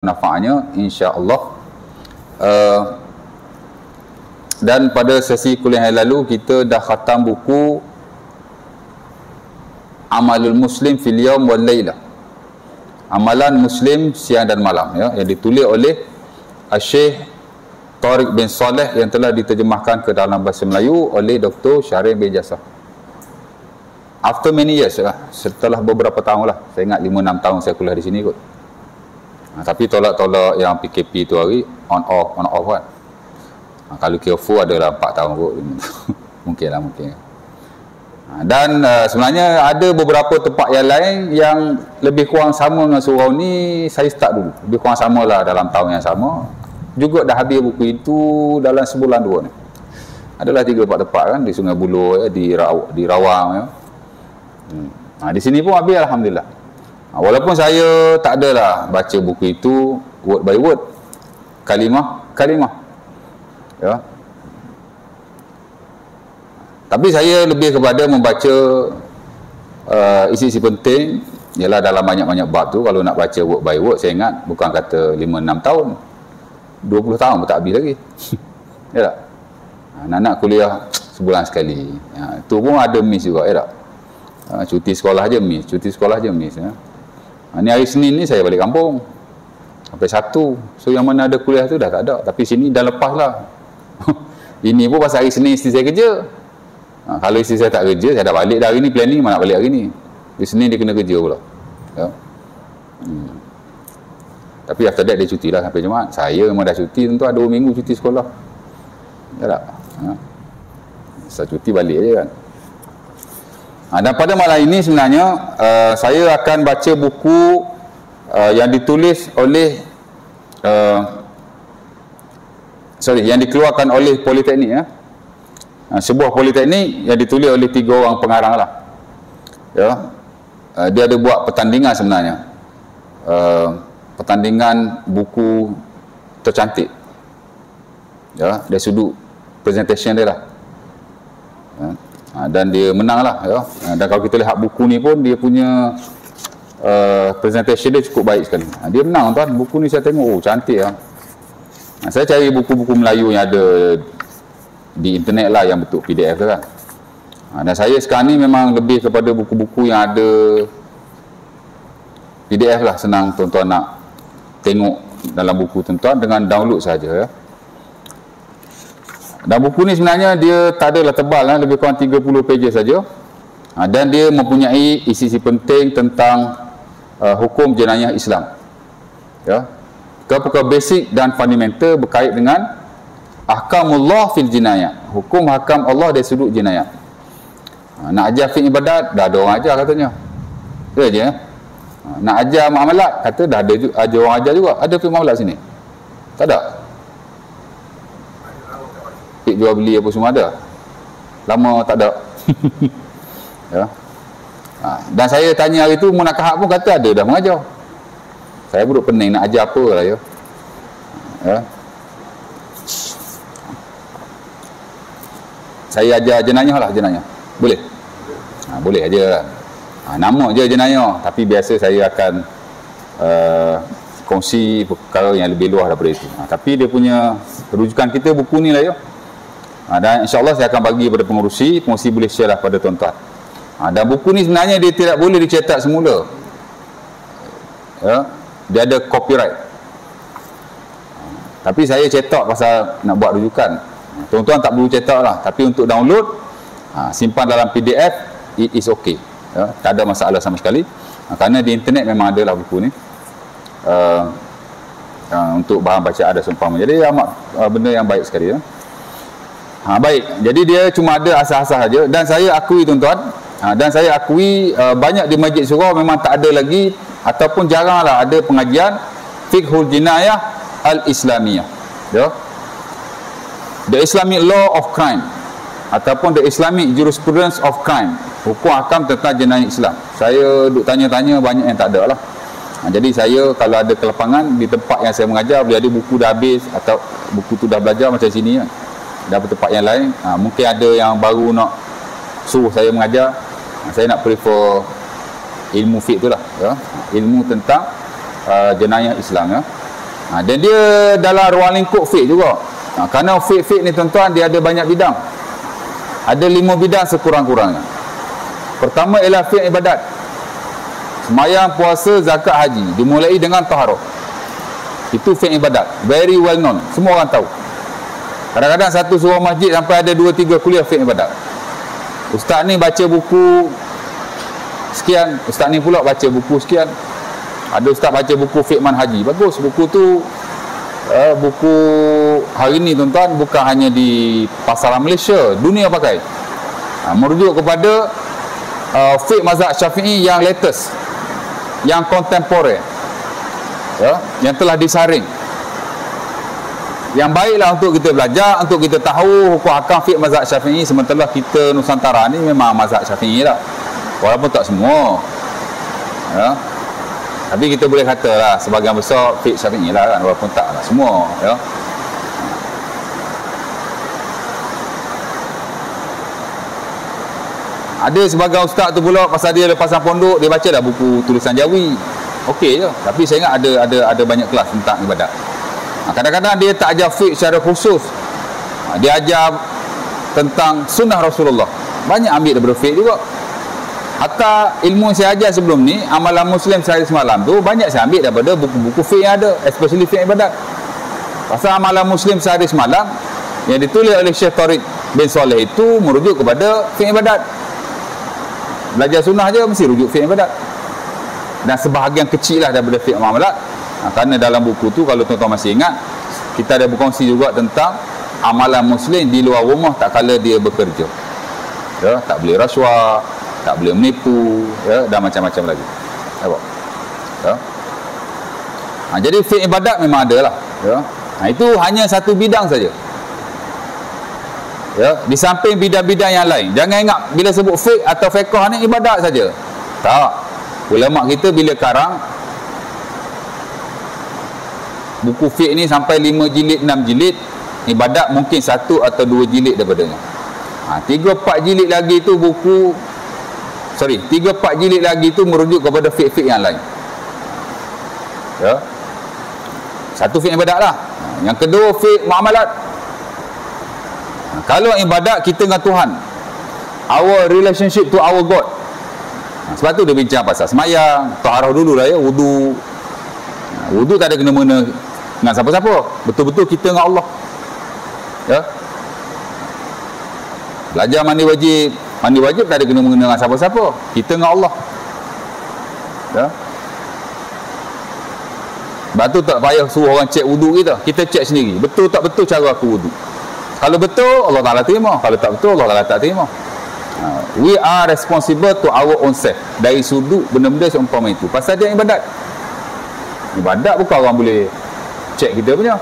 manfaatnya insya-Allah. Dan pada sesi kuliah yang lalu kita dah khatam buku Amalul Muslim fil Yaum wal Lailah, amalan Muslim siang dan malam, ya, yang ditulis oleh Syekh Tariq bin Saleh, yang telah diterjemahkan ke dalam bahasa Melayu oleh Dr. Syarif bin Jassar. After many years lah, setelah beberapa tahun lah, saya ingat 5-6 tahun saya kuliah di sini kot. Tapi tolak-tolak yang PKP tu hari on off kan. Kalau careful adalah 4 tahun kot. Mungkin lah. Dan sebenarnya ada beberapa tempat yang lain yang lebih kurang sama dengan surau ni. Saya start dulu, lebih kurang sama lah dalam tahun yang sama. Juga dah habis buku itu dalam sebulan 2 ni. Adalah 3-4 tempat kan, di Sungai Buloh, ya, di Rawang, ya. Di sini pun habis alhamdulillah. Walaupun saya tak adalah baca buku itu word by word, kalimah ya. Tapi saya lebih kepada membaca isi-isi penting. Ialah dalam banyak-banyak bab tu, kalau nak baca word by word, saya ingat bukan kata 5-6 tahun, 20 tahun pun tak habis lagi. Ya tak? Anak-anak kuliah sebulan sekali, ya, tu pun ada miss juga, ya tak? Cuti sekolah je miss, ya. Ni hari Senin ni saya balik kampung sampai 1. So yang mana ada kuliah tu dah tak ada. Tapi sini dah lepas lah. Ini pun pasal hari Senin isteri saya kerja. Kalau isteri saya tak kerja, saya dah balik dah hari ni. Planning mana nak balik hari ni. Hari Senin dia kena kerja pula, ya. Tapi after that dia cuti lah sampai Jumaat. Saya memang dah cuti, tentu ada 2 minggu cuti sekolah, ya tak? Saya cuti balik je kan. Dan pada malam ini sebenarnya saya akan baca buku yang ditulis oleh yang dikeluarkan oleh Politeknik, ya. Sebuah politeknik yang ditulis oleh 3 orang pengarang lah, ya. Dia ada buat pertandingan sebenarnya, pertandingan buku tercantik, ya, dari sudut presentation dia lah, ya. Dan dia menang lah, ya. Dan kalau kita lihat buku ni pun dia punya presentation dia cukup baik sekali. Dia menang tuan, buku ni saya tengok, cantik lah. Saya cari buku-buku Melayu yang ada di internet lah, yang bentuk PDF tu kan. Dan saya sekarang ni memang lebih kepada buku-buku yang ada PDF lah, senang tuan-tuan nak tengok dalam buku tuan-tuan dengan download saja, ya. Dan buku ni sebenarnya dia tak adalah tebal, lebih kurang 30 pages saja. Dan dia mempunyai isi-isi penting tentang hukum jenayah Islam, ya. Perkara basic dan fundamental berkait dengan ahkamullah fil jinayah, hukum hakam Allah dari sudut jenayah. Nak ajar fiqh ibadat, dah ada orang ajar katanya. Dia je, ya. Nak ajar muamalat, kata dah ada orang ajar juga. Ada fiqh muamalat sini? Tak ada. Jual beli apa semua ada, lama tak ada. Ya. Dan saya tanya hari tu Munakahak pun kata ada dah mengajar. Saya duduk pening nak ajar apa lah, ya. Saya ajar jenayah lah, jenayah boleh, boleh aja. Nama je jenayah, tapi biasa saya akan kongsi perkara yang lebih luas daripada itu. Tapi dia punya rujukan kita buku ni lah, ya. Dan insyaAllah saya akan bagi kepada pengurusi boleh share lah pada tuan-tuan. Dan buku ni sebenarnya dia tidak boleh dicetak semula, ya. Dia ada copyright. Tapi saya cetak pasal nak buat rujukan. Tuan-tuan tak perlu cetak lah, tapi untuk download, simpan dalam PDF, it is okay, ya. Tak ada masalah sama sekali, kerana di internet memang ada lah buku ni, untuk bahan bacaan dan seumpama. Jadi amat benda yang baik sekali, ya. Baik, jadi dia cuma ada asas-asas saja. Dan saya akui tuan-tuan, banyak di Masjid Surau memang tak ada lagi, ataupun jaranglah ada pengajian fiqhul jinayah al-islamiyah, ya. The Islamic law of crime, ataupun the Islamic jurisprudence of crime, hukum hakam tentang jenayah Islam. Saya duk tanya-tanya, banyak yang tak ada lah. Jadi saya kalau ada kelapangan di tempat yang saya mengajar, boleh ada buku dah habis, atau buku tu dah belajar macam sini, ya, dah tempat yang lain, mungkin ada yang baru nak suruh saya mengajar, saya nak prefer ilmu fiqh tu lah, ya. Ilmu tentang jenayah Islam, ya. Dan dia dalam ruang lingkup fiqh juga. Kerana fiqh ni tuan-tuan, dia ada banyak bidang. Ada 5 bidang sekurang-kurangnya. Pertama ialah fiqh ibadat. Sembahyang, puasa, zakat, haji dimulai dengan taharah. Itu fiqh ibadat, very well known, semua orang tahu. Kadang-kadang satu surau masjid sampai ada 2-3 kuliah fiqh ibadat. Ustaz ni baca buku sekian, ustaz ni pula baca buku sekian. Ada ustaz baca buku fiqh manhaji, bagus. Buku tu buku hari ni tuan-tuan, bukan hanya di pasaran Malaysia, dunia pakai. Merujuk kepada fiqh mazhab Syafi'i yang latest, yang kontemporer, yang telah disaring, yang baiklah untuk kita belajar, untuk kita tahu hukum hakam fiqh mazhab Syafi'i. Sementara kita Nusantara ni memang mazhab Syafi'i lah, walaupun tak semua, tapi kita boleh katalah sebahagian besar fiqh Syafi'i lah kan, walaupun tak lah semua, Ada sebagian ustaz tu pula, pasal dia lepasan pondok, dia baca dah buku tulisan Jawi, okey je. Tapi saya ingat ada banyak kelas tentang ibadat. Kadang-kadang dia tak ajar fiqh secara khusus, dia ajar tentang sunnah Rasulullah. Banyak ambil daripada fiqh juga. Hatta ilmu yang saya ajar sebelum ni, amalan Muslim sehari semalam tu, banyak saya ambil daripada buku-buku fiqh yang ada, especially fiqh ibadat. Pasal amalan Muslim sehari semalam yang ditulis oleh Syekh Tariq bin Saleh itu merujuk kepada fiqh ibadat. Belajar sunnah je mesti rujuk fiqh ibadat, dan sebahagian kecil lah daripada fiqh muamalat. Kerana dalam buku tu, kalau tuan-tuan masih ingat, kita ada berkongsi juga tentang amalan Muslim di luar rumah tak kala dia bekerja, tak boleh rasuah, tak boleh menipu, dan macam-macam lagi. Jadi fiqh ibadat memang ada lah, itu hanya satu bidang saja. Di samping bidang-bidang yang lain, jangan ingat bila sebut fiqh atau fiqh ni ibadat saja. Tak. Ulama kita bila karang buku fiqh ni sampai 5 jilid, 6 jilid, ibadat mungkin 1 atau 2 jilid daripadanya. 3-4 jilid lagi tu 3-4 jilid lagi tu merujuk kepada fiqh-fiqh yang lain. Satu fiqh ibadat lah. Yang kedua fiqh muamalat. Kalau ibadat kita dengan Tuhan, our relationship to our God. Sebab tu dia bincang pasal semayang, taharah dulu lah wudu. Wudu tak ada kena-mena dengan siapa-siapa, betul-betul kita dengan Allah. Belajar mandi wajib tak ada kena-mena dengan siapa-siapa, kita dengan Allah. Sebab tu tak payah suruh orang cek wudu kita cek sendiri, betul tak betul cara aku wudu. Kalau betul, Allah Ta'ala terima. Kalau tak betul, Allah Ta'ala tak terima. We are responsible to our own self. Dari sudut benda-benda seumpama itu, pasal dia ibadat. Ibadat bukan orang boleh cek kita punya.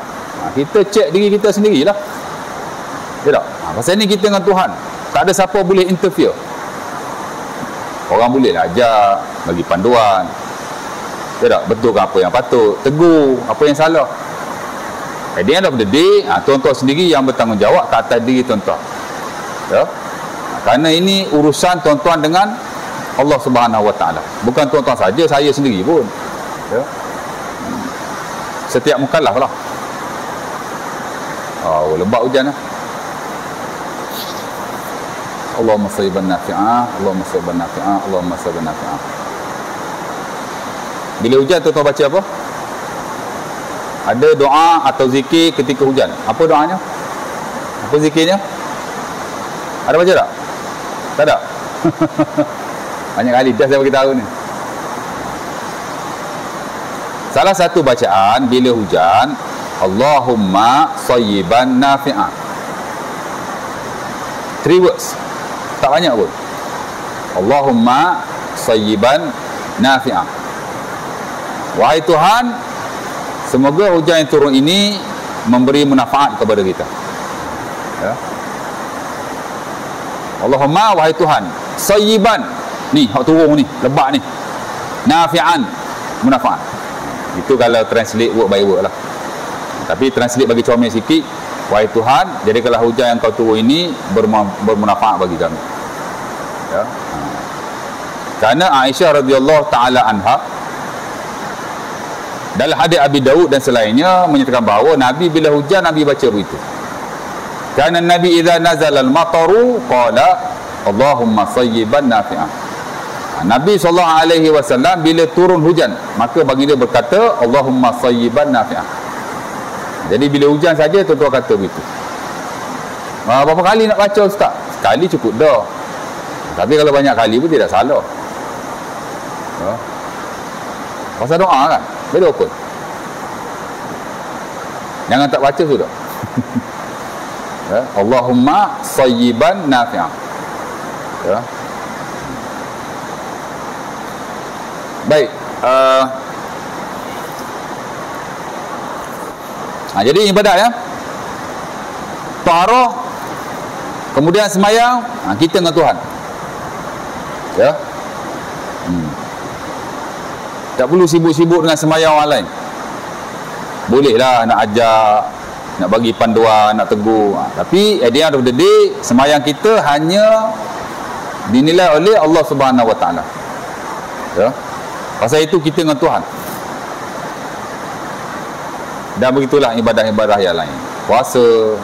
Kita cek diri kita sendirilah. Tak? Pasal ni kita dengan Tuhan, tak ada siapa boleh interfere. Orang boleh ajar, bagi panduan, tak? Betulkan apa yang patut, tegur apa yang salah. At the end of the day, tuan-tuan sendiri yang bertanggungjawab ke atas diri tuan-tuan. Kerana ini urusan tuan-tuan dengan Allah Subhanahu Wa Taala. Bukan tuan-tuan saja, saya sendiri pun. Setiap mukallaf lah. Lebat hujan lah. Allahumma sayyiban nafi'ah, Allahumma sayyiban nafi'ah, Allahumma sayyiban nafi'ah. Bila hujan tuan-tuan baca apa? Ada doa atau zikir ketika hujan. Apa doanya? Apa zikirnya? Ada baca tak? Tak ada? Banyak kali dah saya beritahu ni. Salah satu bacaan bila hujan, Allahumma sayyiban nafi'ah. 3 words. Tak banyak pun. Allahumma sayyiban nafi'ah. Wahai Tuhan, semoga hujan yang turun ini memberi manfaat kepada kita. Allahumma, wahai Tuhan, sayyiban, ni hak turun ni, lebat ni, nafi'an, manfaat. Itu kalau translate word by word lah. Tapi translate bagi comel sikit, wahai Tuhan, jadikanlah hujan yang kau turun ini bermanfaat bagi kami. Kerana Aisyah radhiyallahu taala anha Dalam hadis Abi Daud dan selainnya menyatakan bahawa Nabi bila hujan Nabi baca begitu. Kerana Nabi idza nazala al-mataru qala Allahumma sayyiban nafi'an. Nabi SAW bila turun hujan maka baginda berkata Allahumma sayyiban nafi'an. Jadi bila hujan saja tuan-tuan kata begitu. Berapa kali nak baca ustaz? Sekali cukup dah. Tapi kalau banyak kali pun tidak salah. Pasal doa kan? Betul pun. Jangan tak baca sudah. Allahumma sayyiban nafi'an. Ya. Baik. Jadi ibadat ya. Taharah, kemudian semayang, kita dengan Tuhan. Ya. Tak perlu sibuk-sibuk dengan semayang orang lain. Bolehlah nak ajak, nak bagi panduan, nak tegur. Tapi at the end of the day, semayang kita hanya dinilai oleh Allah Subhanahu Wa Taala. Ya. Pasal itu kita dengan Tuhan. Dan begitulah ibadah-ibadah yang lain. Puasa,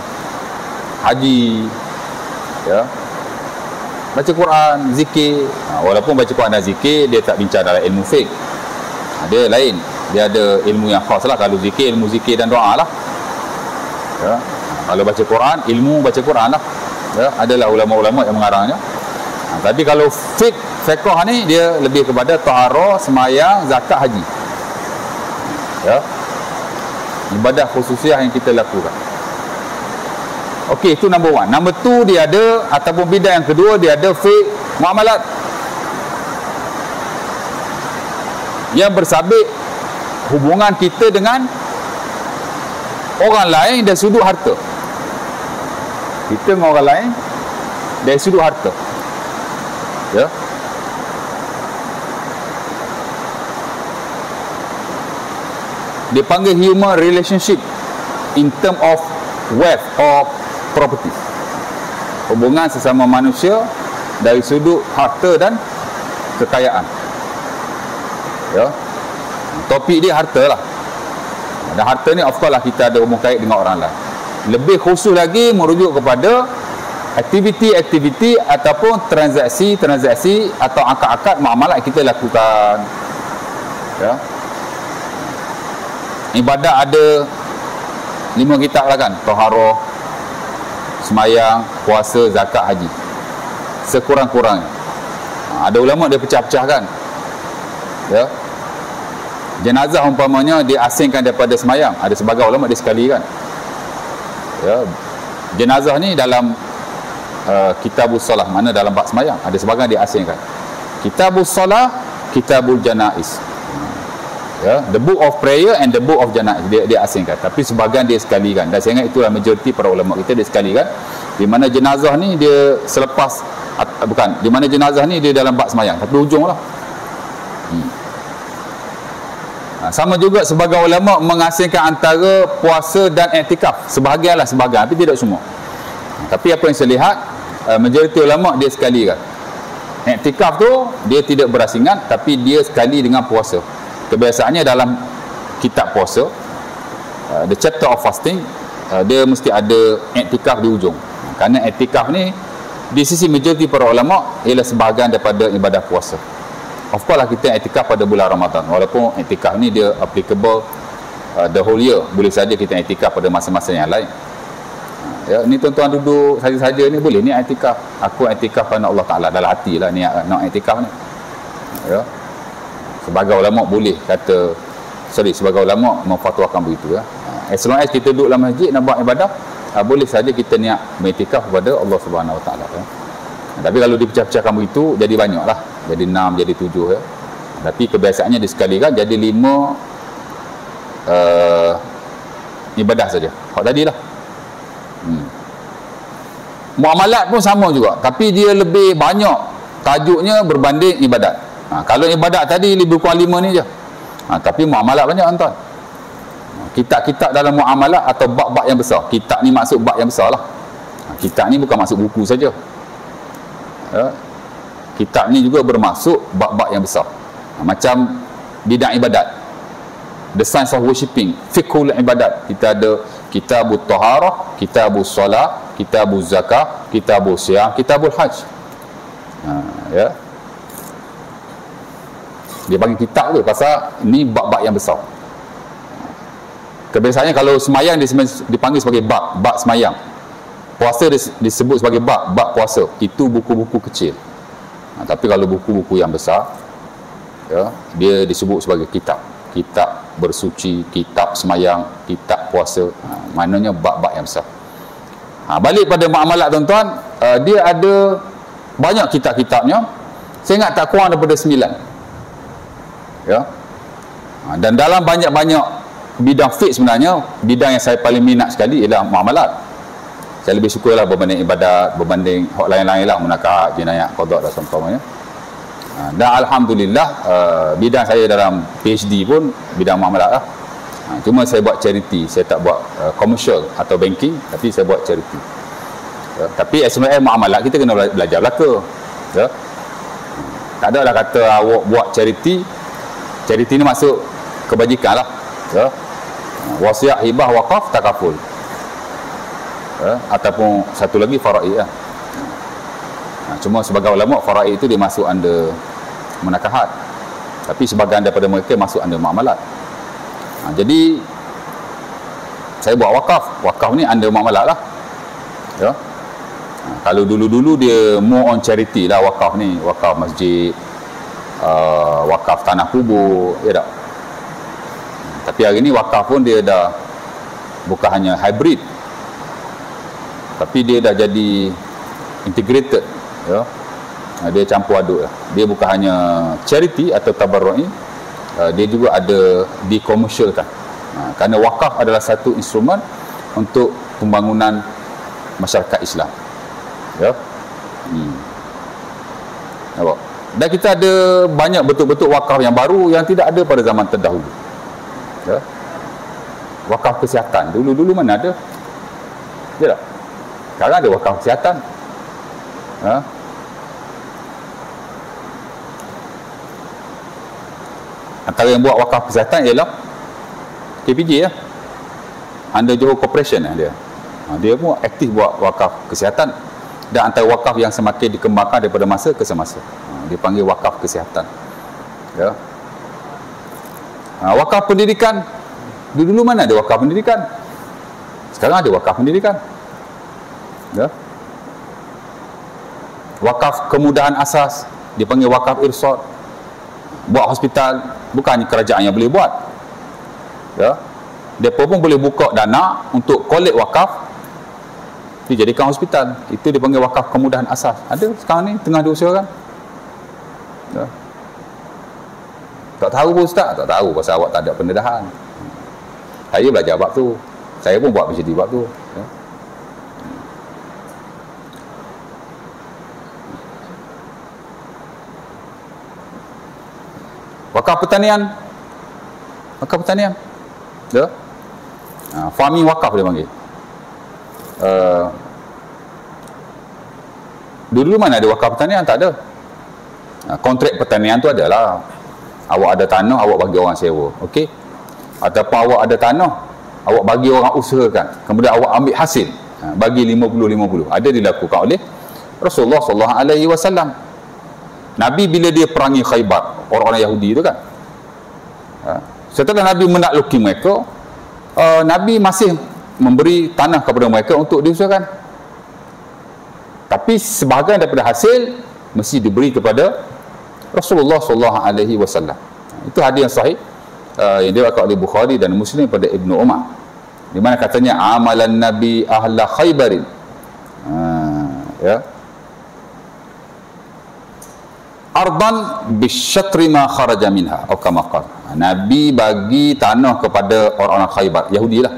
haji, ya. Baca Quran, zikir. Walaupun baca Quran dan zikir dia tak bincang dalam ilmu fiqh. Dia lain. Dia ada ilmu yang khas lah. Kalau zikir, ilmu zikir dan doa lah. Ya. Kalau baca Quran, ilmu baca Quran lah. Ya. Adalah ulama-ulama yang mengarangnya. Tapi kalau fiqh ni dia lebih kepada taharah, semayang, zakat, haji. Ya. Ibadah khususiah yang kita lakukan. Okey, itu number one. Number two, dia ada, ataupun bidang yang kedua, dia ada fiqh muamalat yang bersabit hubungan kita dengan orang lain dari sudut harta. Kita dengan orang lain dari sudut harta. Ya. Dia panggil human relationship in term of wealth or property. Hubungan sesama manusia dari sudut harta dan kekayaan. Ya. Topik dia harta lah. Dan harta ni of course lah kita ada hubung kait dengan orang lain. Lebih khusus lagi merujuk kepada aktiviti-aktiviti ataupun transaksi atau akad-akad muamalat kita lakukan. Ya. Ibadat ada 5 kitab lah kan. Taharah, semayang, puasa, zakat, haji. Sekurang-kurangnya. Ada ulama dia pecah-pecahkan. Ya. Jenazah umpamanya dia asingkan daripada semayang. Ada sebagai ulama dia sekalikan. Ya. Jenazah ni dalam kitabus salah, mana dalam bab semayang. Ada sebagian dia asingkan. Kitabus salah, kitabul janaiz. Ya, the book of prayer and the book of janaiz dia asingkan. Tapi sebagian dia sekalikan. Dan saya ingat itulah majoriti para ulama kita dia sekalikan. Di mana jenazah ni dia selepas di mana jenazah ni dia dalam bab semayang, tapi hujung lah. Sama juga sebagai ulama mengasingkan antara puasa dan iktikaf. Sebahagian, tapi tidak semua. Tapi apa yang saya lihat, majoriti ulama dia sekalikan. Iktikaf tu dia tidak berasingan, tapi dia sekali dengan puasa. Kebiasaannya dalam kitab puasa, the chapter of fasting, dia mesti ada iktikaf di ujung. Kerana iktikaf ni di sisi majoriti para ulama ialah sebahagian daripada ibadah puasa. Of course lah kita iktikaf pada bulan Ramadan. Walaupun iktikaf ni dia applicable the whole year. Boleh saja kita iktikaf pada masa-masa yang lain. Ya, ni tuan-tuan duduk saja-saja ni boleh ni iktikaf. Aku iktikaf kerana Allah Taala, dalam hati lah niat nak iktikaf ni. Ya. Sebagai ulama boleh kata, sebagai ulama memfatwakan begitu ya. As long as kita duduk dalam masjid nak buat ibadah, boleh saja kita niat mengiktikaf kepada Allah Subhanahu Wa Taala ya. Tapi kalau dipecah-pecahkan begitu jadi banyaklah. Jadi 6, jadi 7 ya. Tapi kebiasaannya disekalikan jadi 5 ibadah saja. Hak tadilah. Muamalat pun sama juga, tapi dia lebih banyak tajuknya berbanding ibadat. Kalau ibadat tadi lebih kurang 5 ni je. Tapi muamalat banyak tuan. Kitab-kitab dalam muamalat atau bab-bab yang besar. Kitab ni maksud bab yang besar lah. Kitab ni bukan maksud buku saja. Ya. Kitab ni juga bermaksud bab-bab yang besar. Macam bidang ibadat. The Science of Worshipping, Fiqhul Ibadat. Kita ada Kitabut Taharah, Kitabus Salat, Kitabuz Zakah, Kitabus Siyam, Kitabul Hajj. Ya. Dia bagi kitab tu pasal ni bab-bab yang besar. Kebiasaannya kalau semayang dipanggil sebagai bab semayang. Puasa disebut sebagai bab puasa. Itu buku-buku kecil. Tapi kalau buku-buku yang besar, ya, dia disebut sebagai kitab. Kitab bersuci, kitab semayang, kitab puasa. Maknanya bab-bab yang besar. Balik pada muamalat tuan-tuan, dia ada banyak kitab-kitabnya. Saya ingat tak kurang daripada 9. Ya. Dan dalam banyak-banyak bidang fiqh sebenarnya, bidang yang saya paling minat sekali ialah muamalat. Saya lebih sukalah berbanding ibadat, berbanding hak lain-lain lah, munakahat, jinayat, qada dan seumpamanya. Dan alhamdulillah bidang saya dalam PhD pun bidang muamalat lah. Cuma saya buat charity, saya tak buat commercial atau banking, tapi saya buat charity. Ya. Tapi sebenarnya muamalat kita kena belajar belaka. Ya. Tak ada lah kata awak buat charity ni masuk kebajikan lah, ya. Wasiat, hibah, wakaf, takaful, ya. Ataupun satu lagi faraid lah. Cuma sebagai ulama faraid itu dia masuk under munakahat, tapi sebagian daripada mereka masuk under muamalat. Jadi saya buat wakaf ni under muamalat lah, ya. Kalau dulu-dulu dia more on charity lah wakaf ni, wakaf masjid, wakaf tanah kubur, ya tak? Tapi hari ni wakaf pun dia dah bukan hanya hybrid, tapi dia dah jadi integrated, ya. Dia campur aduk lah. Dia bukan hanya charity atau tabarru'i, dia juga ada dikomersialkan. Kerana wakaf adalah satu instrumen untuk pembangunan masyarakat Islam, ya. Nampak? Dan kita ada banyak betul-betul wakaf yang baru yang tidak ada pada zaman terdahulu, ya. Wakaf kesihatan dulu mana ada, ya tak? Sekarang ada wakaf kesihatan, ya. Antara yang buat wakaf kesihatan ialah KPJ, ya, under Johor Corporation lah dia. Dia pun aktif buat wakaf kesihatan. Dan antara wakaf yang semakin dikembangkan daripada masa ke semasa, dipanggil wakaf kesihatan, ya. Wakaf pendidikan dulu mana ada wakaf pendidikan, sekarang ada wakaf pendidikan, ya. Wakaf kemudahan asas dipanggil wakaf irsad. Buat hospital bukan kerajaan yang boleh buat, ya. Mereka pun boleh buka dana untuk collect wakaf dijadikan hospital. Itu dipanggil wakaf kemudahan asas. Ada sekarang ni tengah diusahakan, ya. Tak tahu pun Ustaz, tak tahu pasal awak tak ada pendedahan. Saya belajar bab tu, saya pun buat PhD bab tu, ya. Wakaf pertanian, ya. Farming wakaf dia panggil. Dulu mana ada wakaf pertanian? Tak ada. Kontrak pertanian tu adalah awak ada tanah, awak bagi orang sewa, okey. Ataupun awak ada tanah, awak bagi orang usahakan, kemudian awak ambil hasil, bagi 50-50. Ada dilakukan oleh Rasulullah SAW. Nabi bila dia perangi Khaybar, orang-orang Yahudi tu kan, setelah Nabi menakluki mereka, Nabi masih memberi tanah kepada mereka untuk diusahakan, tapi sebahagian daripada hasil mesti diberi kepada Rasulullah SAW. Itu hadis yang sahih yang diriwayatkan oleh Bukhari dan Muslim pada Ibnu Umar, di mana katanya amalan Nabi ahla Khaybarin, ya, ardan bisyatri ma kharaja minha atau kama qala. Nabi bagi tanah kepada orang-orang Khaybar, Yahudi lah,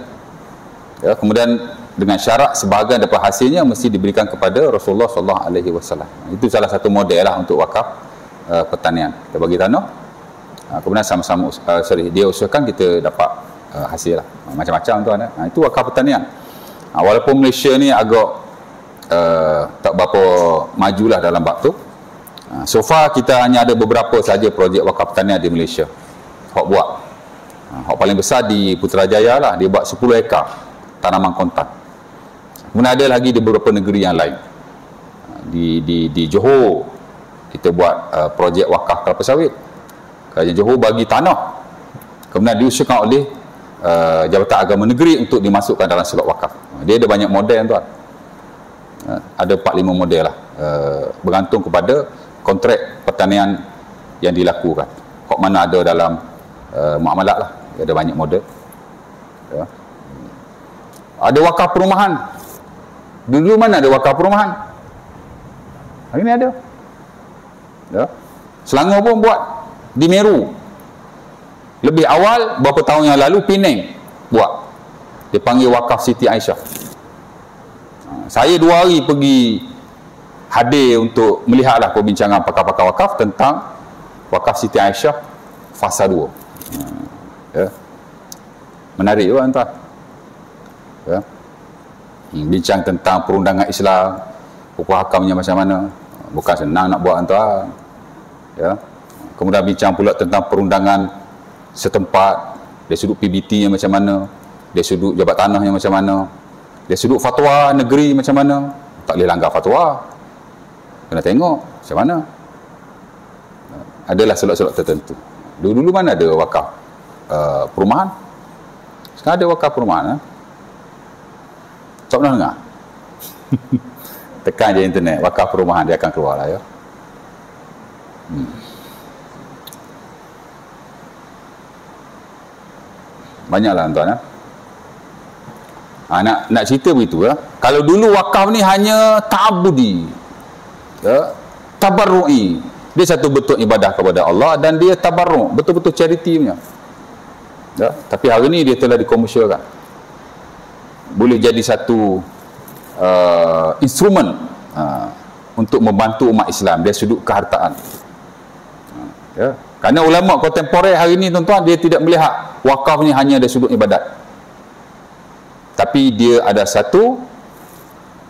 ya, kemudian dengan syarat sebahagian daripada hasilnya mesti diberikan kepada Rasulullah SAW. Itu salah satu model lah untuk wakaf pertanian. Kita bagi tanah, kemudian sama-sama dia usahakan, kita dapat hasil lah, macam-macam tuan. Itu wakaf pertanian. Walaupun Malaysia ni agak tak berapa majulah dalam bab tu. So far kita hanya ada beberapa saja projek wakaf pertanian di Malaysia hok buat, Hak paling besar di Putrajaya lah, dia buat 10 ekar tanaman kontan. Kemudian ada lagi di beberapa negeri yang lain. Di Johor kita buat projek wakaf kelapa sawit. Kerajaan Johor bagi tanah, kemudian diusahakan oleh Jabatan Agama Negeri untuk dimasukkan dalam surat wakaf. Dia ada banyak model tuan. Ada 4-5 model lah, bergantung kepada kontrak pertanian yang dilakukan. Kok mana ada dalam muamalat lah, ada banyak model. Ya. Ada wakaf perumahan. Dulu mana ada wakaf perumahan? Hari ni ada. Ya. Selangor pun buat di Meru. Lebih awal beberapa tahun yang lalu Penang buat. Dia panggil wakaf Siti Aisyah. Saya 2 hari pergi hadir untuk melihatlah perbincangan pakar-pakar wakaf tentang wakaf Siti Aisyah fasa 2. Ya. Menarik juga tuan. Ya. Bincang tentang perundangan Islam, hukum hakamnya macam mana. Bukan senang nak buat tuan. Ya. Kemudian bincang pula tentang perundangan setempat, dari sudut PBT yang macam mana, dari sudut jabat tanah yang macam mana, dari sudut fatwa negeri macam mana. Tak boleh langgar fatwa, kena tengok macam mana. Adalah selok-selok tertentu. Dulu mana ada wakaf perumahan, sekarang ada wakaf perumahan. Tak pernah dengar? Tekan je internet wakaf perumahan, dia akan keluar lah ya. Banyaklah tuan ya. Nak cerita begitu ya. Kalau dulu wakaf ni hanya ta'abudi, ya, tabarru'i. Dia satu bentuk ibadah kepada Allah dan dia tabarru', betul-betul charity punya. Ya, tapi hari ni dia telah dikomersialkan. Boleh jadi satu instrumen untuk membantu umat Islam dari sudut kehartaan. Ya. Kerana ulama kontemporer hari ni tuan-tuan, dia tidak melihat wakaf ni hanya dari sudut ibadat, tapi dia ada satu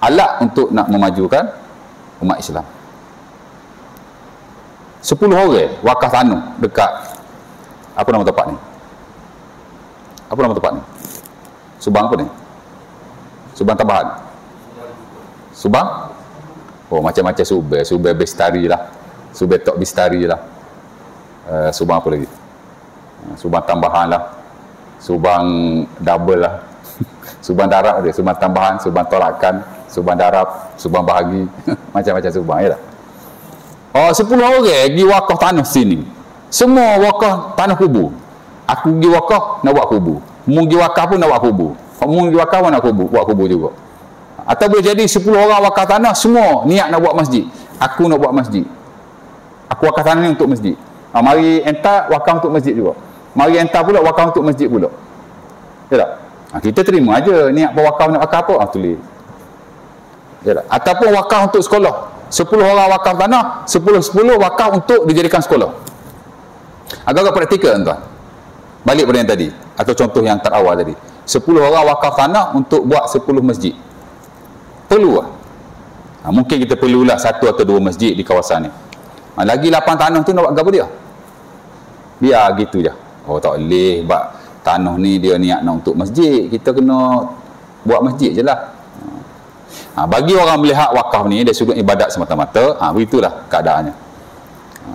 alat untuk nak memajukan umat Islam. 10 orang wakaf tanah dekat apa nama tempat ni? Apa nama tempat ni? Subang apa ni? Subang Tambahan. Subang? Oh, macam-macam Subang Bestari lah, Subang Tok Bestari lah. Subang apa lagi? Subang Tambahan lah, Subang Double lah. Subang Darab dia, Subang Tambahan, Subang Tolakan, Subang Darab, Subang Bahagi. Macam-macam Subang je lah. Oh, 10 orang pergi wakaf tanah sini. Semua wakaf tanah kubur. Aku pergi wakaf nak buat kubur. Mu pergi wakaf pun nak buat kubur. Mu pergi wakaf pun nak buat kubur juga. Atau boleh jadi 10 orang wakaf tanah semua niat nak buat masjid. Aku nak buat masjid. Aku wakaf tanah ni untuk masjid. Mari entar wakaf untuk masjid juga. Mari entar pula wakaf untuk masjid pula. Ya tak? Kita terima aja niat berwakaf nak wakaf apa? Tulis. Ya tak? Ataupun wakaf untuk sekolah. 10 orang wakaf tanah, 10 wakaf untuk dijadikan sekolah. Agak-agak praktikal tuan. Balik pada yang tadi, atau contoh yang terawal tadi. 10 orang wakaf tanah untuk buat 10 masjid. Perlu lah. Mungkin kita perlulah 1 atau 2 masjid di kawasan ni. Lagi 8 tanah tu nak buat apa dia? Biar gitu je. Oh, tak boleh buat tanah ni dia niat nak untuk masjid, kita kena buat masjid je lah. Bagi orang melihat wakaf ni dari sudut ibadat semata-mata, begitulah keadaannya.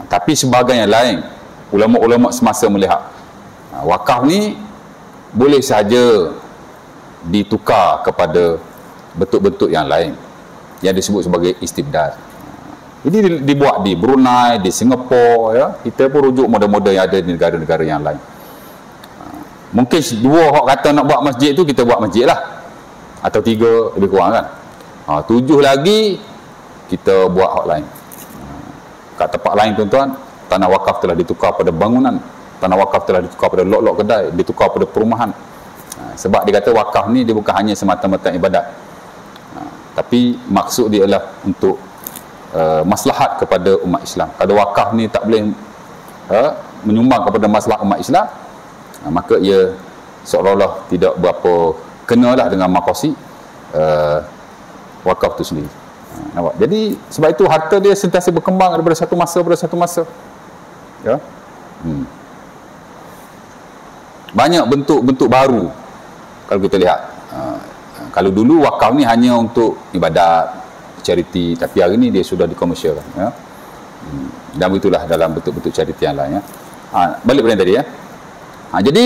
Tapi sebahagian yang lain, ulama-ulama semasa melihat wakaf ni boleh saja ditukar kepada bentuk-bentuk yang lain yang disebut sebagai istibdad. Ini dibuat di Brunei, di Singapura, ya. Kita pun rujuk model-model yang ada di negara-negara yang lain. Mungkin 2 orang kata nak buat masjid tu, kita buat masjid lah. Atau 3 lebih kurang kan. 7 lagi kita buat hak lain. Kat tempat lain tuan-tuan, tanah wakaf telah ditukar pada bangunan, tanah wakaf telah ditukar pada lok-lok kedai, ditukar pada perumahan. Sebab dia kata wakaf ni dia bukan hanya semata-mata ibadat, tapi maksud dia adalah untuk maslahat kepada umat Islam. Kalau wakaf ni tak boleh menyumbang kepada maslahat umat Islam, maka ia seolah-olah tidak berapa kenalah dengan maqasid wakaf tu sendiri. Nampak? Jadi sebab itu harta dia sentiasa berkembang daripada satu masa pada satu masa. Ya. Banyak bentuk-bentuk baru kalau kita lihat. Kalau dulu wakaf ni hanya untuk ibadat, charity, tapi hari ni dia sudah dikomersialkan, ya. Dan itulah dalam bentuk-bentuk charity yang lain, ya. Balik pada yang tadi, ya. Jadi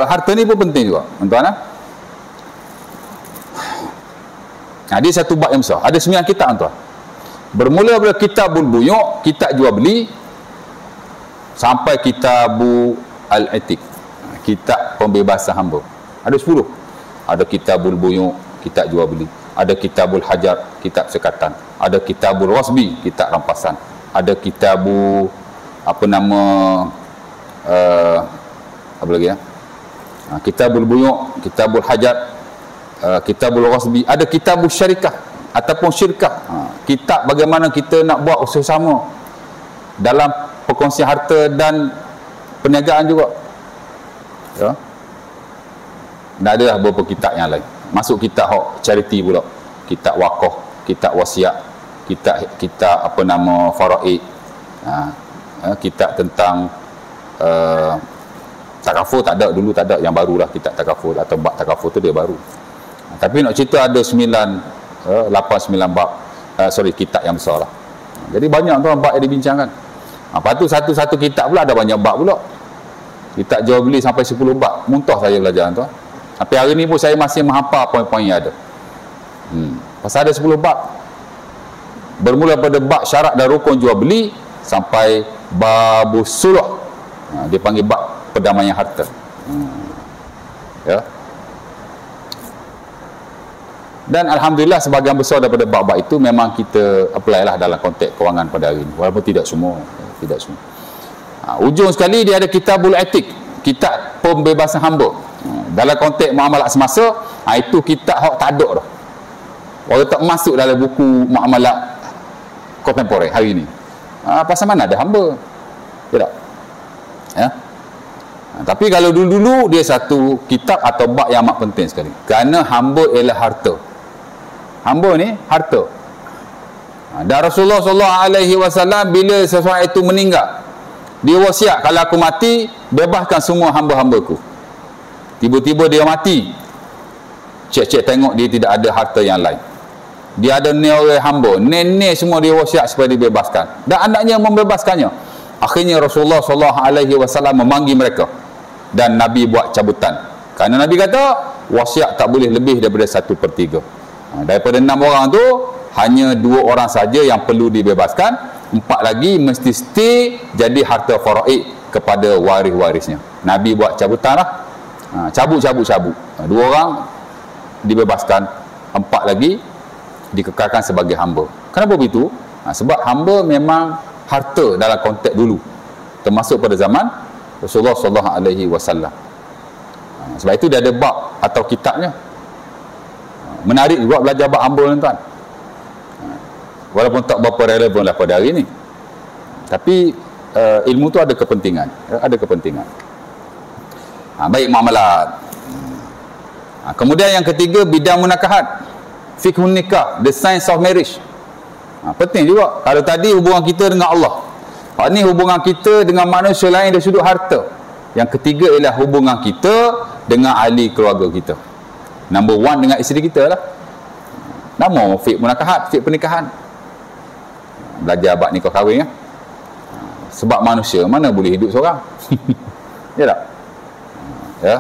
harta ni pun penting juga, tuan-tuan. Dia satu bab yang besar. Ada 9 kitab, tuan. Bermula dari Kitabul Buyuk, kitab jual beli, sampai Kitabul Al-Atiq, kitab pembebasan hamba. Ada 10. Ada Kitabul Buyuk, kitab jual beli. Ada Kitabul Hajar, kitab sekatan. Ada Kitabul Wasbi, kitab rampasan. Ada Kitabul apa lagi, ya? Kitabul Buyuk, Kitabul Hajar, Kitabul Wasbi. Ada Kitabul Syarikah ataupun syirkah. Kitab bagaimana kita nak buat usaha sama dalam perkongsian harta dan perniagaan juga, ya. Dan ada beberapa kitab yang lain. Masuk kitab charity pula, kitab wakaf, kitab wasiat, kitab faraid, kitab tentang takafur tak ada, dulu tak ada, yang barulah kitab takafur atau bab takafur tu dia baru. Tapi nak cerita ada 8-9 bab, kitab yang besar lah. Jadi banyak tuan bab yang dibincangkan. Lepas tu satu-satu kitab pula ada banyak bab pula. Kitab jual beli sampai 10 bab. Muntah saya belajar, tuan. Tapi hari ni pun saya masih menghafal poin-poin yang ada. Pasal ada 10 bab. Bermula pada bab syarat dan rukun jual beli sampai babus suluh. Dia panggil bab perdamaian harta. Ya. Dan alhamdulillah sebahagian besar daripada bab-bab itu memang kita apply lah dalam konteks kewangan pada hari ini, walaupun tidak semua. Ujung sekali dia ada Kitabul Atiq, kitab pembebasan hamba. Dalam konteks muamalat semasa, itu kitab hak tak ada dah. Orang tak masuk dalam buku muamalat kontemporer hari ini. Pasal mana ada hamba? Tidak. Ya. Tapi kalau dulu-dulu dia satu kitab atau bab yang amat penting sekali. Kerana hamba ialah harta. Hamba ni harta. Dan Rasulullah SAW bila seseorang itu meninggal, dia wasiat, kalau aku mati, bebaskan semua hamba-hambaku. Tiba-tiba dia mati, cek-cek tengok dia tidak ada harta yang lain. Dia ada orang hamba, nenek semua dia wasiat supaya dibebaskan. Dan anaknya membebaskannya. Akhirnya Rasulullah SAW memanggil mereka. Dan Nabi buat cabutan. Kerana Nabi kata, wasiat tak boleh lebih daripada 1/3. Daripada 6 orang tu, hanya 2 orang saja yang perlu dibebaskan. 4 lagi mesti stay jadi harta faraid kepada waris-warisnya. Nabi buat cabutan lah. Cabut. 2 orang dibebaskan, 4 lagi dikekalkan sebagai hamba. Kenapa begitu? Sebab hamba memang harta dalam konteks dulu, termasuk pada zaman Rasulullah SAW. Sebab itu dia ada bab atau kitabnya. Menarik juga belajar bab hamba, tuan. Walaupun tak berapa relevan lah pada hari ini, tapi ilmu tu ada kepentingan, ada kepentingan. Baik, muamalat. Kemudian yang ketiga, bidang munakahat, fiqhun nikah, the science of marriage. Penting juga. Kalau tadi hubungan kita dengan Allah, ini hubungan kita dengan manusia lain dari sudut harta. Yang ketiga ialah hubungan kita dengan ahli keluarga kita. Number 1 dengan isteri kita lah. Nama fiqh munakahat, fiqh pernikahan. Belajar bab nikah kahwin, ya. Sebab manusia mana boleh hidup seorang. Ya tak? Ya.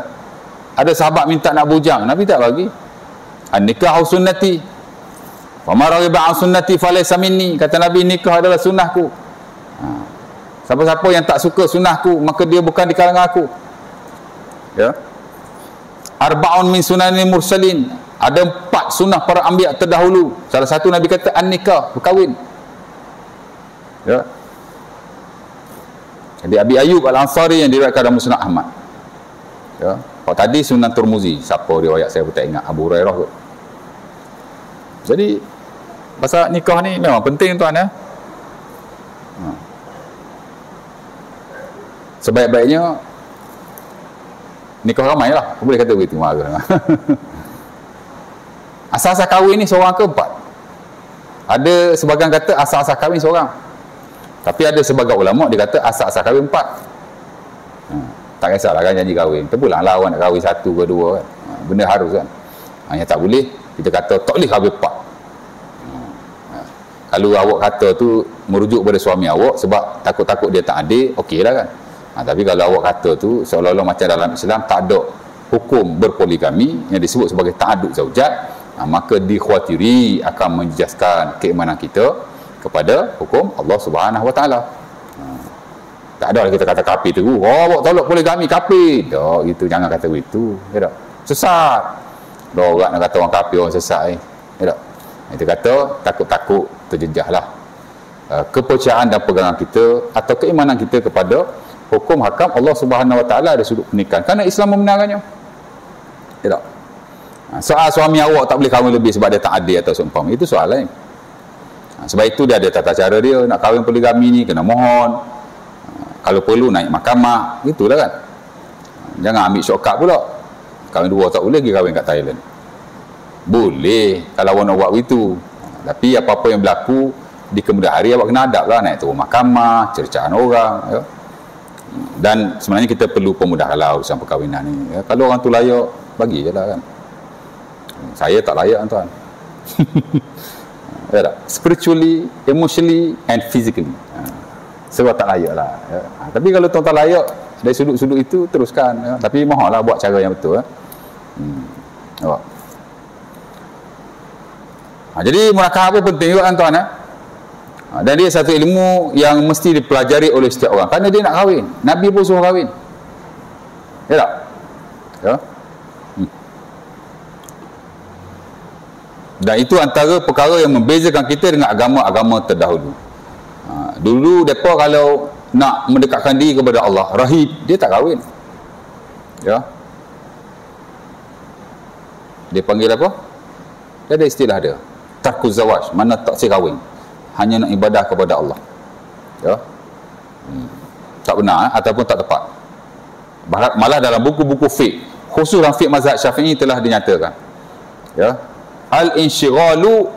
Ada sahabat minta nak bujang, Nabi tak bagi. An-nikahu sunnati, wa ma raghiba an sunnati falaysa minni. Kata Nabi, nikah adalah sunnahku. Siapa-siapa yang tak suka sunnahku, maka dia bukan di kalangan aku. Ya. Arba'un min sunanil mursalin. Ada 4 sunnah para anbiya terdahulu. Salah satu Nabi kata an-nikah, berkahwin. Ya. Jadi Abi Ayyub Al-Ansari yang diriwayatkan dalam Musnad Ahmad. Ya. Kalau tadi Sunan Turmuzi, siapa riwayat saya pun tak ingat, Abu Hurairah kot. Jadi pasal nikah ni memang penting, tuan, ya. Sebaik-baiknya nikah ramai lah, boleh kata begitu. Asal-asal kahwin ni seorang ke 4? Ada sebagian kata asal-asal kahwin seorang, tapi ada sebagian ulama dia kata asal-asal kahwin 4. tak kisahlah kan janji kahwin. Terpulang lah awak nak kahwin satu ke dua kan. Benda harus kan. Yang tak boleh, kita kata tak boleh kahwin 4. Kalau awak kata tu merujuk pada suami awak sebab takut-takut dia tak adil, okey lah kan. Tapi kalau awak kata tu seolah-olah macam dalam Islam tak ada hukum berpoligami yang disebut sebagai ta'addud zaujat, maka dikhawatiri akan menjejaskan keimanan kita kepada hukum Allah Subhanahu Wa Taala. Tak ada kita kata kafir tu, awak tolak poligami kafir. Tak, gitu jangan kata begitu. Ya tak? Sesat. Dah orang nak kata orang kafir orang sesat Ya tak? Kita kata takut-takut terjejahlah kepercayaan dan pegangan kita atau keimanan kita kepada hukum hakam Allah Subhanahu Wa Taala dari sudut pernikahan, kerana Islam membenarkannya. Ya tak? Soal suami awak tak boleh kahwin lebih sebab dia tak adil atau seumpama, itu soal lain. Sebab itu dia ada tata cara dia. Nak kahwin poligami ni kena mohon, kalau perlu naik mahkamah, itulah kan. Jangan ambil shortcut pula. Kahwin 2 tak boleh pergi kahwin kat Thailand. Boleh kalau awak nak buat begitu, tapi apa-apa yang berlaku di kemudian hari awak kena adab lah, naik turun mahkamah, cercaan orang ya. Dan sebenarnya kita perlu pemudahkan lah urusan perkahwinan ni ya. Kalau orang tu layak, bagi je lah kan. Saya tak layak tuan. Ya tak? Spiritually, emotionally and physically sebab tak layak lah ya. Tapi kalau tuan tak layak dari sudut-sudut itu, teruskan ya. Tapi mohonlah buat cara yang betul ya. Jadi murakabah penting juga tuan ya. Dan dia satu ilmu yang mesti dipelajari oleh setiap orang, kerana dia nak kahwin. Nabi pun suruh kahwin. Ya tak? Ya. Dan itu antara perkara yang membezakan kita dengan agama-agama terdahulu. Dulu mereka kalau nak mendekatkan diri kepada Allah, rahib, dia tak kahwin. Ya. Dia panggil apa? Dia ada istilah dia. Tarkuz zawaj, mana tak si kahwin. Hanya nak ibadah kepada Allah. Ya. Tak benar ataupun tak tepat. Malah dalam buku-buku fiqh, khusus dalam fiqh mazhab Syafi'i telah dinyatakan. Ya. Al-insyighalu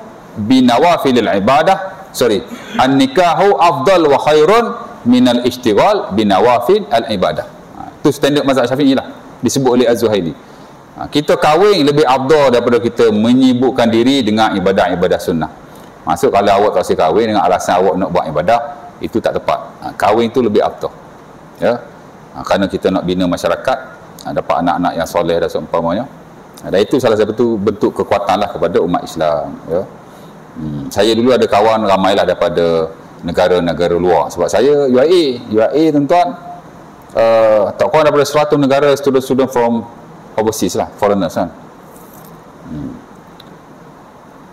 binawafilil ibadah, an-nikahu afdal wa khairun minal ishtighal binawafil al-ibadah. Itu standard mazhab Syafi'i lah, disebut oleh Az-Zuhaili. Kita kahwin lebih afdal daripada kita menyibukkan diri dengan ibadah-ibadah sunnah. Maksud kalau awak tak usah kahwin dengan alasan awak nak buat ibadah, itu tak tepat. Kahwin itu lebih afdal. Ya. Kerana kita nak bina masyarakat, dapat anak-anak yang soleh dan seumpamanya. Dan itu salah satu bentuk kekuatanlah kepada umat Islam ya. Saya dulu ada kawan ramailah daripada negara-negara luar. Sebab saya UAE tuan-tuan, tak kawan daripada 100 negara, student from overseas lah, foreigners kan.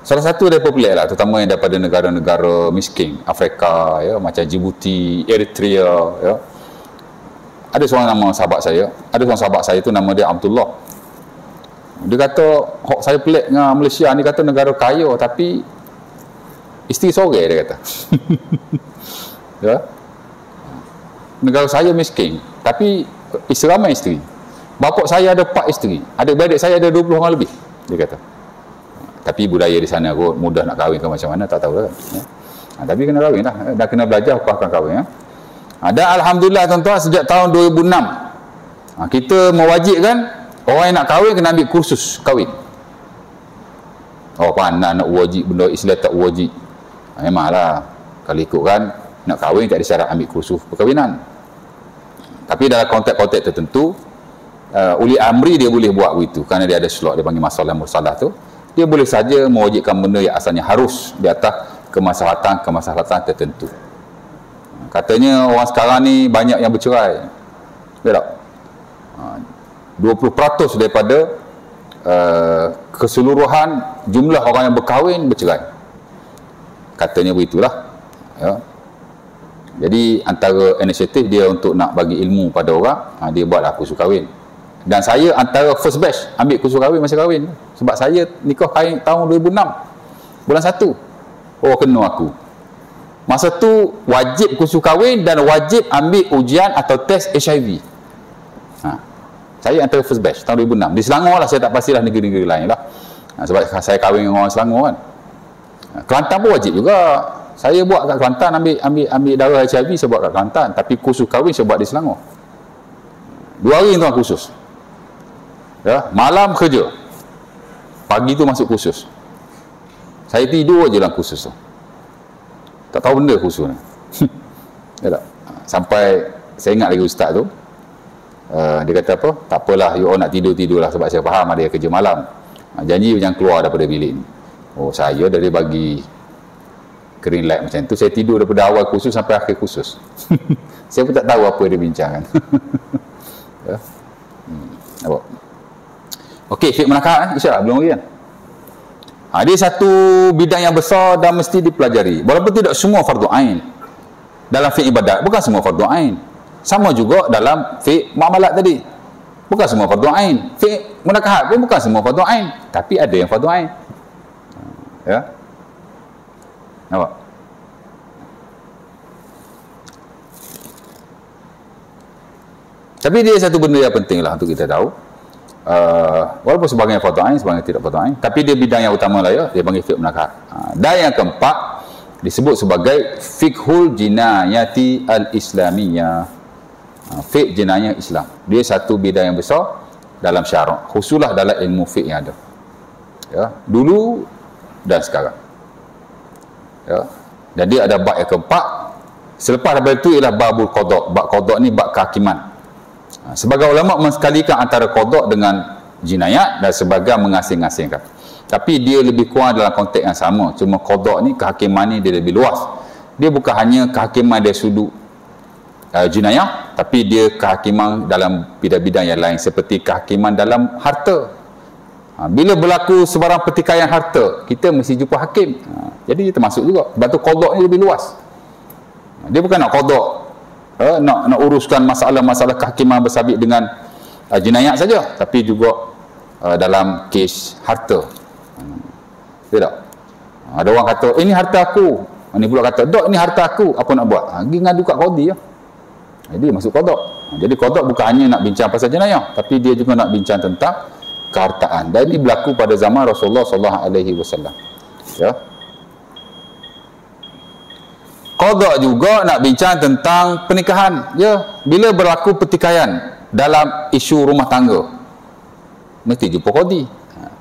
Salah satu dia popular lah, terutama yang daripada negara-negara miskin Afrika ya, macam Djibouti, Eritrea ya. Ada seorang nama sahabat saya tu nama dia Abdullah. Dia kata, saya pelik dengan Malaysia ni, kata negara kaya tapi isteri sore, dia kata. Ya. Negara saya miskin tapi ramai isteri. Bapak saya ada 4 isteri, adik-beradik saya ada 20 orang lebih, dia kata. Tapi budaya di sana kot, mudah nak kahwin ke macam mana tak tahu lah ya. Tapi kena kahwin lah, dah kena belajar apa akan kahwin ya. Dan alhamdulillah tuan-tuan, sejak tahun 2006 kita mewajibkan orang yang nak kahwin kena ambil kursus kahwin. Oh pandai nak wajib benda Islam tak wajib. Memanglah kalau ikutkan nak kahwin tak ada syarat ambil kursus perkahwinan. Tapi dalam konteks-konteks tertentu uli amri dia boleh buat begitu, kerana dia ada slot, dia panggil masalah mursalah tu. Dia boleh saja mewajibkan benda yang asalnya harus di atas kemaslahatan tertentu. Katanya orang sekarang ni banyak yang bercerai. Ya tak? 20% daripada keseluruhan jumlah orang yang berkahwin bercerai. Katanya begitulah ya. Jadi antara inisiatif dia untuk nak bagi ilmu pada orang, dia buatlah kursus kahwin. Dan saya antara first batch ambil kursus kahwin masa kahwin. Sebab saya nikah kahwin tahun 2006 bulan 1. Oh kena aku. Masa tu wajib kursus kahwin dan wajib ambil ujian atau test HIV. Saya antara first batch tahun 2006. Di Selangor lah, saya tak pastilah negeri-negeri lain lah. Sebab saya kahwin dengan orang Selangor kan. Kelantan pun wajib juga. Saya buat kat Kelantan, ambil darah HIV saya buat kat Kelantan. Tapi kursus kahwin saya buat di Selangor. 2 hari tuan khusus. Ya, malam kerja. Pagi tu masuk khusus. Saya tidur je dalam khusus tu. Tak tahu benda khusus ni. Ya tak? Sampai saya ingat lagi ustaz tu, dia kata apa? Tak apalah, you all nak tidur lah, sebab saya faham ada kerja malam. Janji jangan keluar daripada bilik ni. Oh, saya dari bagi green light macam tu, saya tidur daripada awal khusus sampai akhir khusus. Saya pun tak tahu apa dia bincangkan. Ya. Nampak? Okey, fiqh manakahat insya-Allah belum lagi kan. Dia satu bidang yang besar dan mesti dipelajari. Walaupun tidak semua fardu ain. Dalam fiqh ibadat bukan semua fardu ain. Sama juga dalam fiqh muamalat tadi. Bukan semua fardu ain. Fiqh manakahat pun bukan semua fardu ain, tapi ada yang fardu ain. Ya. Nampak? Tapi dia satu benda yang penting lah untuk kita tahu. Walaupun sebagian fardu ain, sebagian tidak fardu ain, tapi dia bidang yang utama lah ya, dia panggil fiqh manakahat. Dan yang keempat disebut sebagai fiqhul jinayati al-islamiyah. Fiqh jenayah Islam. Dia satu bidang yang besar dalam syarak, khususlah dalam ilmu fiqh yang ada. Ya, dulu dan sekarang. Ya. Jadi ada bab yang keempat. Selepas daripada itu ialah babul qada'. Bab qada' ni bab kehakiman. Sebagai ulama mensekalikan antara qada' dengan jinayat dan sebagai mengasing-asingkan. Tapi dia lebih kurang dalam konteks yang sama. Cuma qada' ni, kehakiman ni dia lebih luas. Dia bukan hanya kehakiman dari sudut jinayah, tapi dia kehakiman dalam bidang-bidang yang lain, seperti kehakiman dalam harta. Bila berlaku sebarang pertikaian harta, kita mesti jumpa hakim. Jadi dia termasuk juga. Sebab tu qada' ni lebih luas. Dia bukan nak qada', nak uruskan masalah-masalah kehakiman bersabit dengan jinayat saja, tapi juga dalam kes harta. Tidak? Ada orang kata, ini harta aku. Ini pula kata, dok, ini harta aku. Apa nak buat? Pergi ngadu kat qadi lah. Jadi masuk qada'. Jadi qada' bukan hanya nak bincang pasal jenayah, tapi dia juga nak bincang tentang kehartaan. Dan ini berlaku pada zaman Rasulullah SAW. Ya. Qada' juga nak bincang tentang pernikahan. Ya, bila berlaku pertikaian dalam isu rumah tangga, mesti jumpa qadi.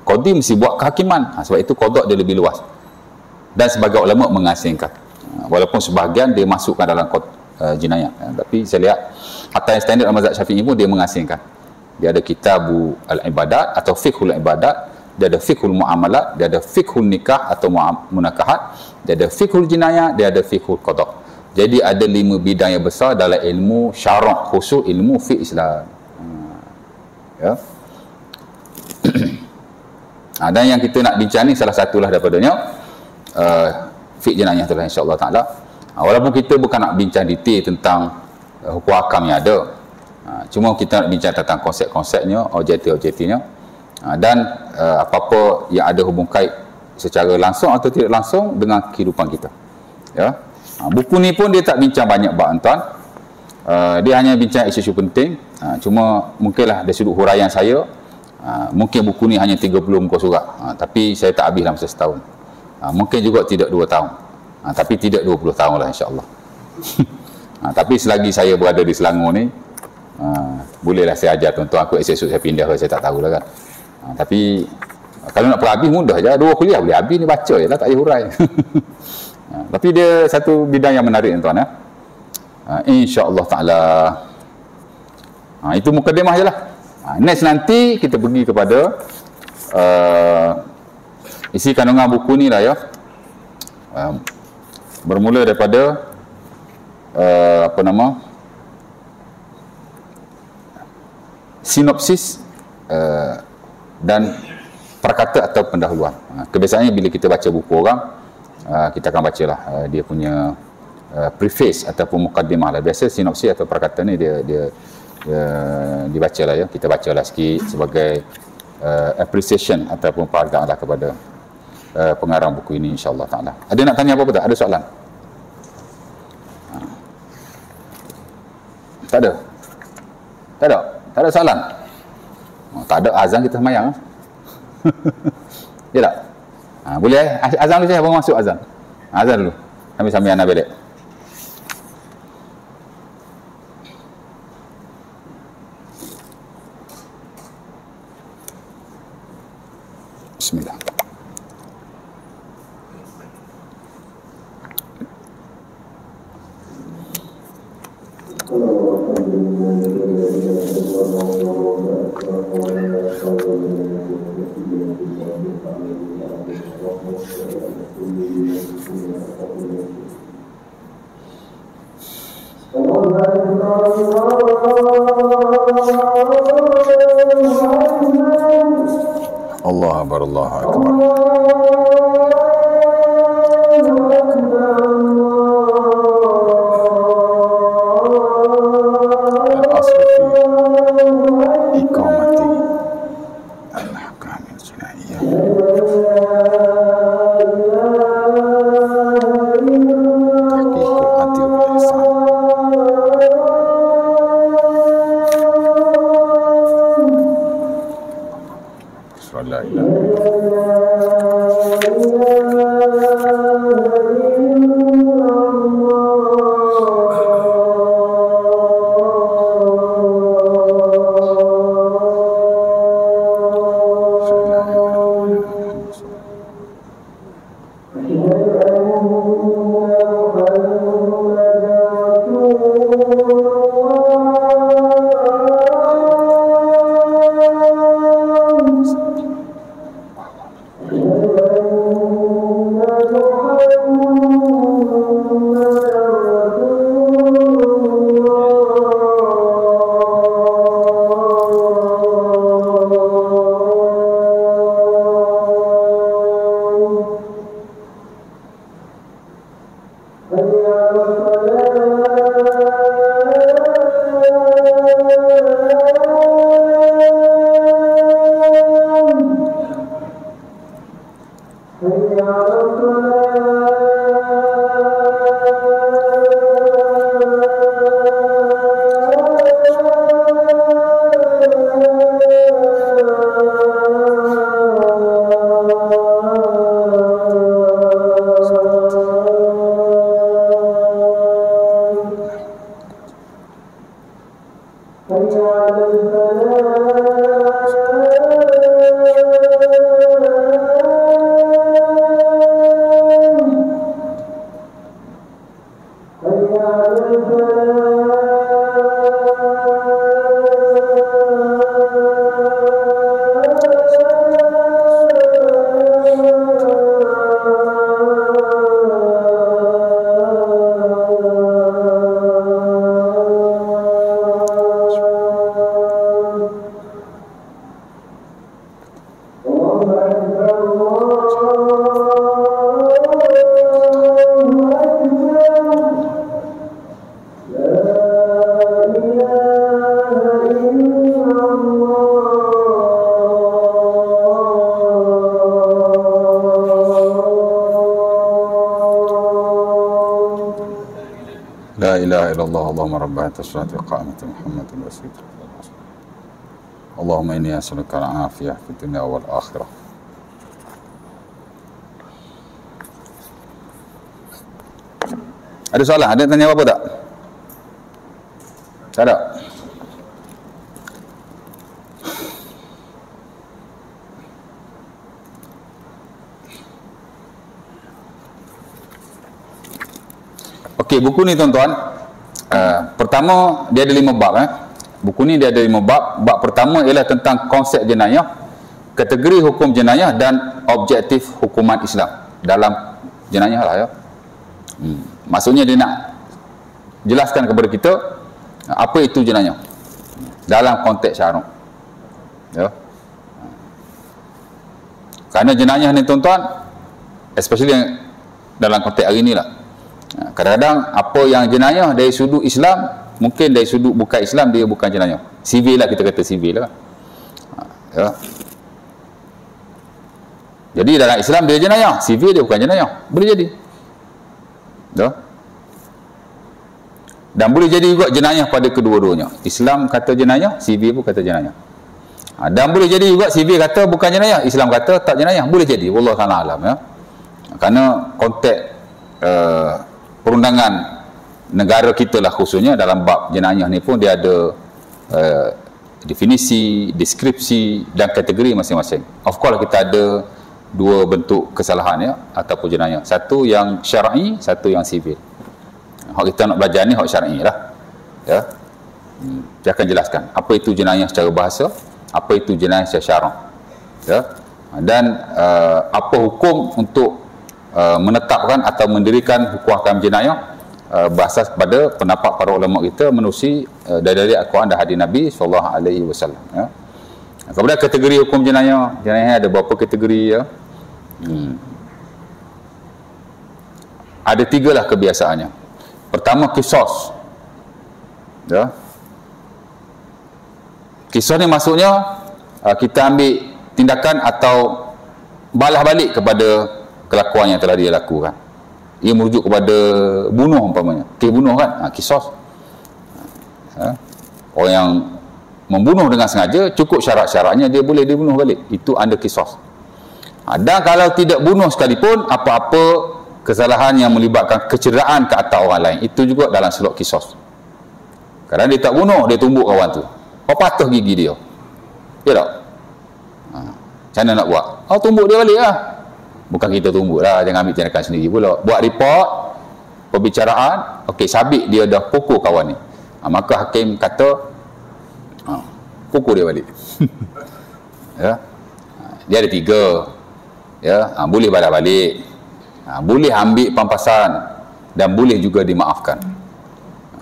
Qadi mesti buat kehakiman. Sebab itu qada' dia lebih luas. Dan sebagai ulama mengasingkan. Walaupun sebahagian dia masukkan dalam jinayat. Tapi saya lihat hatta yang standard mazhab Syafi'i pun dia mengasingkan. Dia ada kitabu al-ibadat atau fiqhul ibadat, dia ada fiqhul muamalat, dia ada fiqhul nikah atau munakahat, dia ada fiqhul jinayat, dia ada fiqhul qada'. Jadi ada 5 bidang yang besar dalam ilmu syarak, khusus ilmu fiqh Islam. Ya. Dan yang kita nak bincang ni salah satulah daripadanya fiqh jenayah itulah insya-Allah taala. Walaupun kita bukan nak bincang detail tentang hukum hakam yang ada, cuma kita nak bincang tentang konsep-konsepnya, objektif-objektifnya, dan apa-apa yang ada hubung kait secara langsung atau tidak langsung dengan kehidupan kita. Ya. Buku ni pun dia tak bincang banyak bab tuan. Dia hanya bincang isu-isu penting. Cuma mungkinlah dari sudut huraian saya, mungkin buku ni hanya 30 muka surat, tapi saya tak habis dalam setahun. Mungkin juga tidak 2 tahun, tapi tidak 20 tahun lah insya-Allah. Tapi selagi saya berada di Selangor ni, bolehlah saya ajar tuan-tuan. Aku esok saya pindah ke, saya tak tahulah kan. Tapi kalau nak perhabis mudah je, 2 kuliah boleh habis ni, baca je lah, tak payah hurai. Tapi dia satu bidang yang menarik tuan-tuan ya. InsyaAllah ta'ala. Itu mukadimah je lah. Next nanti kita pergi kepada isi kandungan buku ni lah ya. Bermula daripada sinopsis dan perkata atau pendahuluan. Kebiasaannya bila kita baca buku orang, kita akan bacalah dia punya preface ataupun mukaddimah lah. Biasa sinopsis atau perkata ni dia dibaca lah ya. Kita baca lah sikit sebagai appreciation ataupun penghargaan lah kepada pengarang buku ini insya-Allah taala. Ada nak tanya apa-apa tak? Ada soalan? Tak ada? Tak ada? Tak ada soalan? Tak ada, azan kita semayang. Ya tak? Boleh azan dulu saya, baru masuk azan. Azan dulu. Sambil anak bedek. Bismillah. Allah Akbar, Allah Akbar. Al-asl fi iqamati al-ahkam al-jinaiyah. Tahqiqul adl wal ihsan. La ilaha illallah. Allahumma rabbana tashrati qa'amati Muhammadin wasilatu. Allahumma inni as'aluka al-afiyah fid dunya wal akhirah. Ada soalan? Ada tanya apa tak? Tak ada? Okey, buku ni tuan-tuan, pertama dia ada 5 bab. Buku ni dia ada 5 bab. Bab pertama ialah tentang konsep jenayah, kategori hukum jenayah dan objektif hukuman Islam dalam jenayah lah ya. Maksudnya dia nak jelaskan kepada kita apa itu jenayah dalam konteks syarak ya. Kerana jenayah ni tuan-tuan, especially dalam konteks hari ni lah, kadang-kadang apa yang jenayah dari sudut Islam, mungkin dari sudut bukan Islam dia bukan jenayah. Sivil lah, kita kata sivil lah ya. Jadi dalam Islam dia jenayah, sivil dia bukan jenayah, boleh jadi ya. Dan boleh jadi juga jenayah pada kedua-duanya. Islam kata jenayah, sivil pun kata jenayah. Dan boleh jadi juga sivil kata bukan jenayah, Islam kata tak jenayah, boleh jadi, wallahu ta'ala alam ya. Kerana konteks perundangan negara kita lah khususnya dalam bab jenayah ni pun dia ada definisi, deskripsi dan kategori masing-masing. Of course kita ada dua bentuk kesalahan ya, ataupun jenayah. Satu yang syar'i, satu yang sivil. Hak kita nak belajar ni hak syar'i lah. Ya. Dia akan jelaskan apa itu jenayah secara bahasa, apa itu jenayah secara syarak. Ya. Dan apa hukum untuk menetapkan atau mendirikan hukum hakam jenayah berasas pada pendapat para ulama kita menerusi dari Al-Quran dan hadis Nabi sallallahu alaihi wasallam ya. Kemudian kategori hukum jenayah ada berapa kategori ya? Ada 3 lah kebiasaannya. Pertama, kisos ya. Kisos ni maksudnya kita ambil tindakan atau balas balik kepada kelakuan yang telah dia lakukan. Ia merujuk kepada bunuh umpamanya. Bunuh kan? Kisos. Orang yang membunuh dengan sengaja, cukup syarat-syaratnya dia boleh dibunuh balik. Itu under kisos. Dan kalau tidak bunuh sekalipun, apa-apa kesalahan yang melibatkan kecederaan ke atas orang lain, itu juga dalam slot kisos. Kadang dia tak bunuh, dia tumbuk kawan tu. Patah gigi dia. Ya tak? Macam mana nak buat? Tumbuk dia balik lah. Bukan kita tumbuk lah, jangan ambil tindakan sendiri pula. Buat report, perbicaraan, okey, sabit dia dah pukul kawan ni. Maka hakim kata, pukul dia balik. Ya. Dia ada 3. Ya, boleh balas balik. Boleh ambil pampasan dan boleh juga dimaafkan.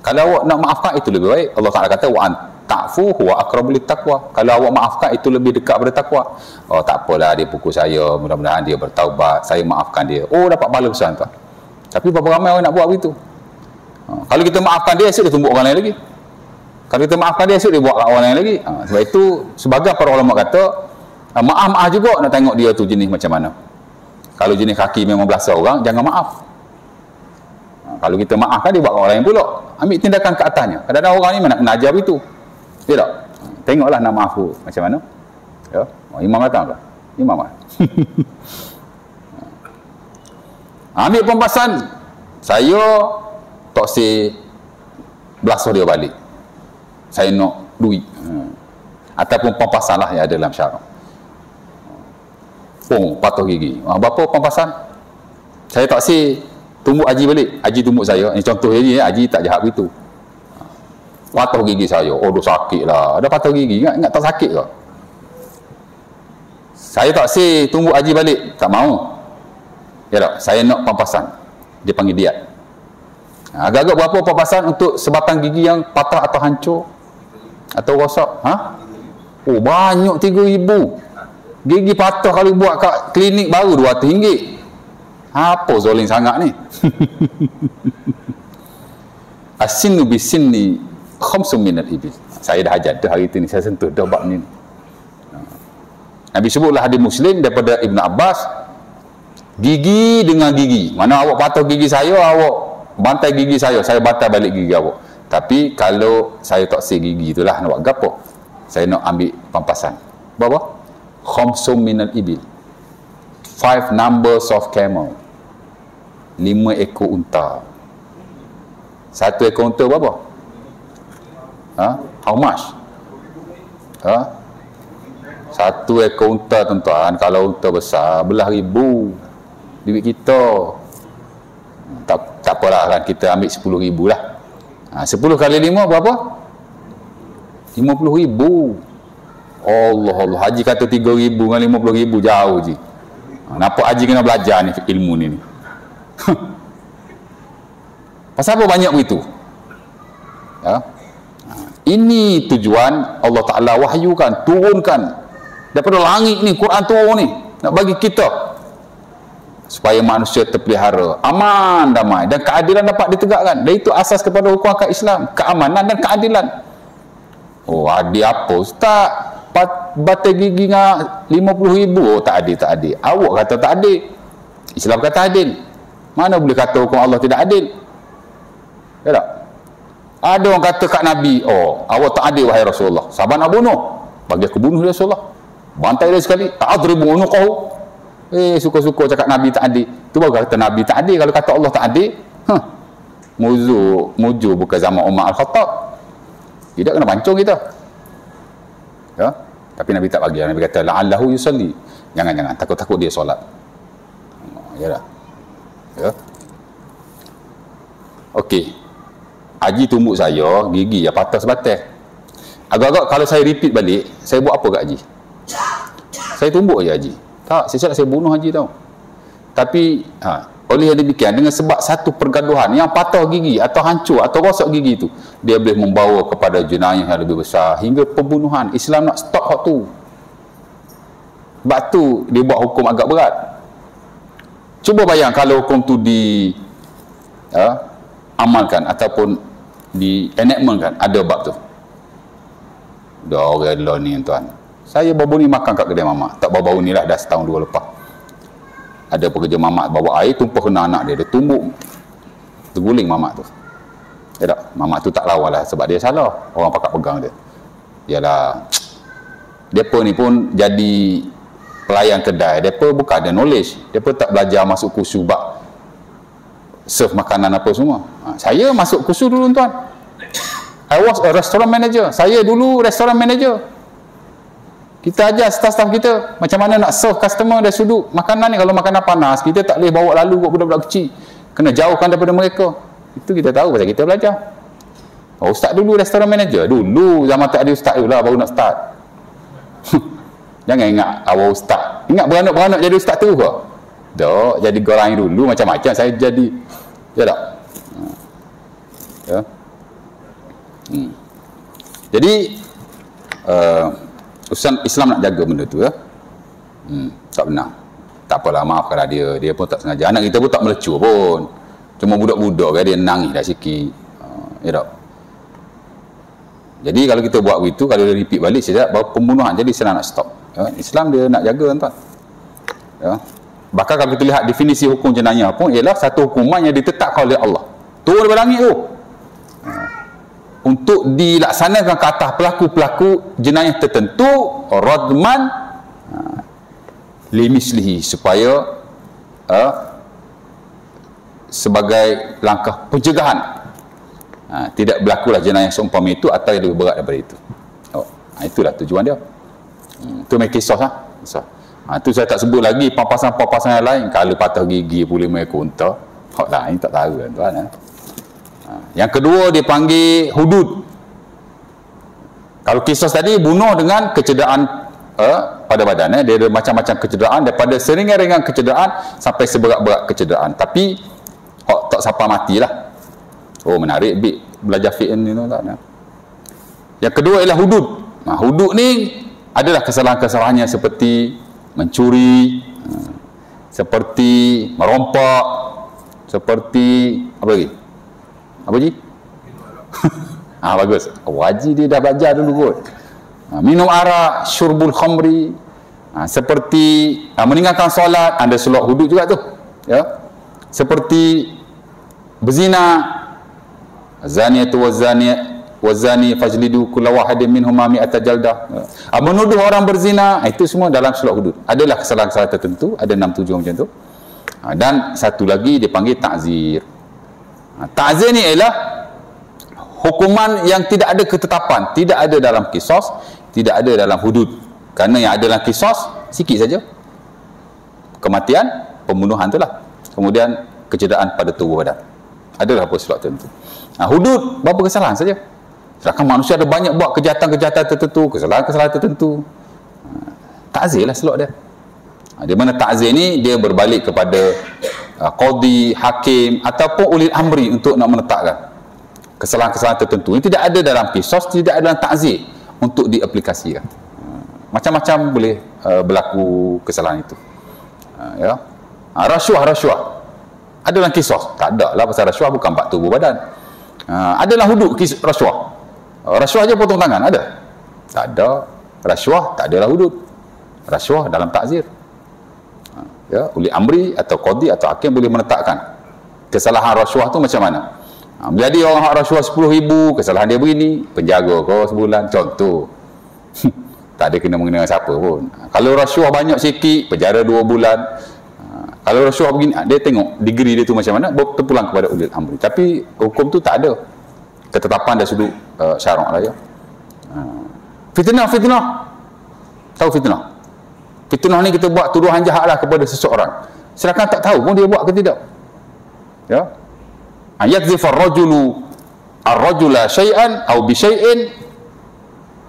Kalau awak nak maafkan, itu lebih baik. Allah Ta'ala kata, wa ta'fu huwa aqrabu littaqwa. Kalau awak maafkan, itu lebih dekat pada takwa. Tak apalah dia pukul saya, mudah-mudahan dia bertaubat, saya maafkan dia. Dapat pahala besar tuan. Tapi berapa ramai orang nak buat begitu? Kalau kita maafkan dia, esok dia tumbuk orang lain lagi. Kalau kita maafkan dia, esok dia buat orang lain lagi. Sebab itu, sebagai para ulama kata, maaf-maaf juga nak tengok dia tu jenis macam mana. Kalau jenis kaki memang belasah orang, jangan maaf. Kalau kita maafkan, dia buat orang lain pula. Ambil tindakan ke atasnya. Kadang-kadang orang ni nak kena ajar begitu. Ya tak? Tengoklah nak maaf tu macam mana. Ya? Imam datang ke? Imam lah. Ambil pampasan. Saya tak say belasah dia balik. Saya nak duit. Ataupun pampasan lah yang ada dalam syarak. Patah gigi. Berapa pampasan? Saya tak say tumbuk Haji balik. Haji tumbuk saya. Ini contoh ni, Haji tak jahat begitu. Patah gigi saya. Dah sakit lah. Dah patah gigi. Ingat tak sakit ke? Saya tak say tumbuk Haji balik. Tak mau. Ya tak? Saya nak pampasan. Dia panggil diat. Agak-agak berapa pampasan untuk sebatang gigi yang patah atau hancur? Atau rosak? Banyak 3,000. Gigi patah kalau buat kat klinik baru RM200. Apa zolim sangat ni? As-sinnu bis-sinni khamsun minal ibil. Saya dah ajar dah hari ni, saya sentuh dah bab ni. Nabi sebutlah hadis Muslim daripada Ibn Abbas, gigi dengan gigi. Mana awak patah gigi saya, awak bantai gigi saya bantai balik gigi awak. Tapi kalau saya tak say gigi itulah nak buat gapo? Saya nak ambil pampasan. Berapa? Khamsun minal ibil. 5 numbers of camel. 5 ekor unta. 1 ekor unta berapa? How much? 1 ekor unta tuan-tuan, kalau unta besar belah ribu duit kita. Tak apalah kan, kita ambil 10,000 lah. 10 kali 5 berapa? 50,000. Allah. Haji kata 3,000 dengan 50,000 jauh je. Nampak Haji kena belajar ni ilmu ni. Pasal apa banyak begitu? Ya? Ini tujuan Allah Ta'ala wahyukan, turunkan daripada langit ni, Quran turun ni nak bagi kita supaya manusia terpelihara aman, damai dan keadilan dapat ditegakkan. Dan itu asas kepada hukum akal Islam, keamanan dan keadilan. Adik apa Ustaz? Batai gigi dengan 50,000. Tak adil. Awak kata tak adil, Islam kata adil. Mana boleh kata hukum Allah tidak adil? Ya tak? Ada orang kata kat Nabi, awak tak adil wahai Rasulullah, sahabat nak bunuh, bagi aku bunuh dia Rasulullah, bantai dia sekali, ta'adribu unuqahu. Suka-suka cakap Nabi tak adil. Tu baru kata Nabi tak adil. Kalau kata Allah tak adil, muju bukan zaman Umar Al-Khattab. Tidak kena pancung kita. Ya? Tapi Nabi tak bagi. Nabi kata la'allahu yusalli. Jangan, takut-takut dia solat. Ya dah. Ya. Okey. Haji tumbuk saya, gigi ya patah sebatas. Agak-agak kalau saya repeat balik, saya buat apa kat Haji? Saya tumbuk je Haji. Tak, saya bunuh Haji tau. Tapi oleh yang demikian, dengan sebab satu pergaduhan yang patah gigi atau hancur atau rosak gigi itu, dia boleh membawa kepada jenayah yang lebih besar hingga pembunuhan. Islam nak stop hak tu. Sebab tu dia buat hukum agak berat. Cuba bayang kalau hukum tu amalkan ataupun di enactmentkan, ada bab tu. Dah orang lah ni tuan. Saya baru ni makan kat kedai mamak. Tak baru-baru ni lah, dah setahun dua lepas. Ada pekerja mamak bawa air tumpah kena anak dia. Dia tumbuk, terguling mamak tu. Ya tak? Mamak tu tak lawan lah sebab dia salah. Orang pakat pegang dia. Yalah, depa ni pun jadi pelayan kedai. Depa bukan ada knowledge. Depa tak belajar masuk kursus bab serve makanan apa semua. Saya masuk kursus dulu tuan. I was a restaurant manager. Saya dulu restaurant manager. Kita ajar staff-staff kita macam mana nak serve customer dari sudut makanan ni. Kalau makanan panas, kita tak boleh bawa lalu buat budak-budak kecil. Kena jauhkan daripada mereka. Itu kita tahu pasal kita belajar. Ustaz dulu restaurant manager. Dulu zaman tak ada ustaz tu lah baru nak start. Jangan ingat awal ustaz. Ingat beranak-beranak jadi ustaz tu ke? Tak, jadi goreng dulu macam-macam saya jadi. Ya tak? Ya. Jadi Islam nak jaga benda tu ya. Tak benar. Tak apalah, maafkanlah dia pun tak sengaja. Anak kita pun tak melecur pun. Cuma budak-budak kan dia nangis dah sikit. Ya tak? Jadi kalau kita buat begitu, kalau dia repeat balik sekejap, baru pembunuhan. Jadi senang nak stop. Ya? Islam dia nak jaga tuan. Ya. Bahkan kalau kita lihat definisi hukum jenayah pun ialah satu hukuman yang ditetapkan oleh Allah. Turun dari langit tu. Untuk dilaksanakan ke atas pelaku-pelaku jenayah tertentu, radman limislihi, supaya sebagai langkah pencegahan tidak berlakulah jenayah seumpama itu atau yang lebih berat daripada itu. Itulah tujuan dia. Itu make kisos itu saya tak sebut lagi papasan-papasan yang lain. Kalau patah gigi boleh mengekor unta, hak lain tak tahu tuan. Yang kedua dia panggil hudud. Kalau kisos tadi bunuh dengan kecederaan pada badan, dia ada macam-macam kecederaan, daripada seringan-ringan kecederaan sampai seberat-berat kecederaan. Tapi tak sampai matilah. Oh, menarik belajar fiqh ni tuan. Yang kedua ialah hudud. Hudud ni adalah kesalahan-kesalahannya seperti mencuri, seperti merompak, seperti apa lagi? Apa Ji? Bagus. Haji dia dah belajar dulu kot. Minum arak, syurbul khamri, seperti meninggalkan solat, ada solat hudud juga tu. Ya. Seperti berzina, zaniatu wazani fajlidu kulla wahidin minhuma mi'ata jaldah. Menuduh orang berzina, itu semua dalam solat hudud. Adalah kesalahan-kesalahan tertentu, ada 6-7 macam tu. Dan satu lagi dipanggil ta'zir. Ta'zir ni ialah hukuman yang tidak ada ketetapan, tidak ada dalam kisos, tidak ada dalam hudud. Kerana yang ada dalam kisos sikit saja, kematian, pembunuhan itulah. Kemudian kecederaan pada tubuh badan. Adalah peristiwa tertentu. Hudud berapa kesalahan saja. Sedangkan manusia ada banyak buat kejahatan-kejahatan tertentu, kesalahan-kesalahan tertentu. Ta'zir lah selok dia. Di mana ta'zir ni dia berbalik kepada qadi, hakim ataupun ulil amri untuk nak menetapkan kesalahan-kesalahan tertentu. Ini tidak ada dalam kisos, tidak ada dalam ta'zir untuk diaplikasikan. Macam-macam boleh berlaku kesalahan itu. Ya. Rasuah ada dalam kisos? Tak ada lah, pasal rasuah bukan bab tubuh badan. Adalah hudud rasuah. Rasuah je potong tangan, ada? Tak ada. Rasuah tak adalah hudud. Rasuah dalam ta'zir. Ya, uli amri atau qadi atau hakim boleh menetapkan kesalahan rasuah tu macam mana. Jadi orang hak rasuah 10,000, kesalahan dia begini, penjara kau sebulan, contoh. Tak ada kena mengenai siapa pun. Kalau rasuah banyak sikit, penjara 2 bulan. Kalau rasuah begini, dia tengok degree dia tu macam mana, terpulang kepada ulil amri. Tapi hukum tu tak ada ketetapan dari sudut syarak lah ya. Fitnah. Tahu fitnah? Fitnah ni kita buat tuduhan jahatlah kepada seseorang. Sedangkan tak tahu pun dia buat ke tidak. Ya. Yakzifu ar-rajula syai'an aw bi syai'in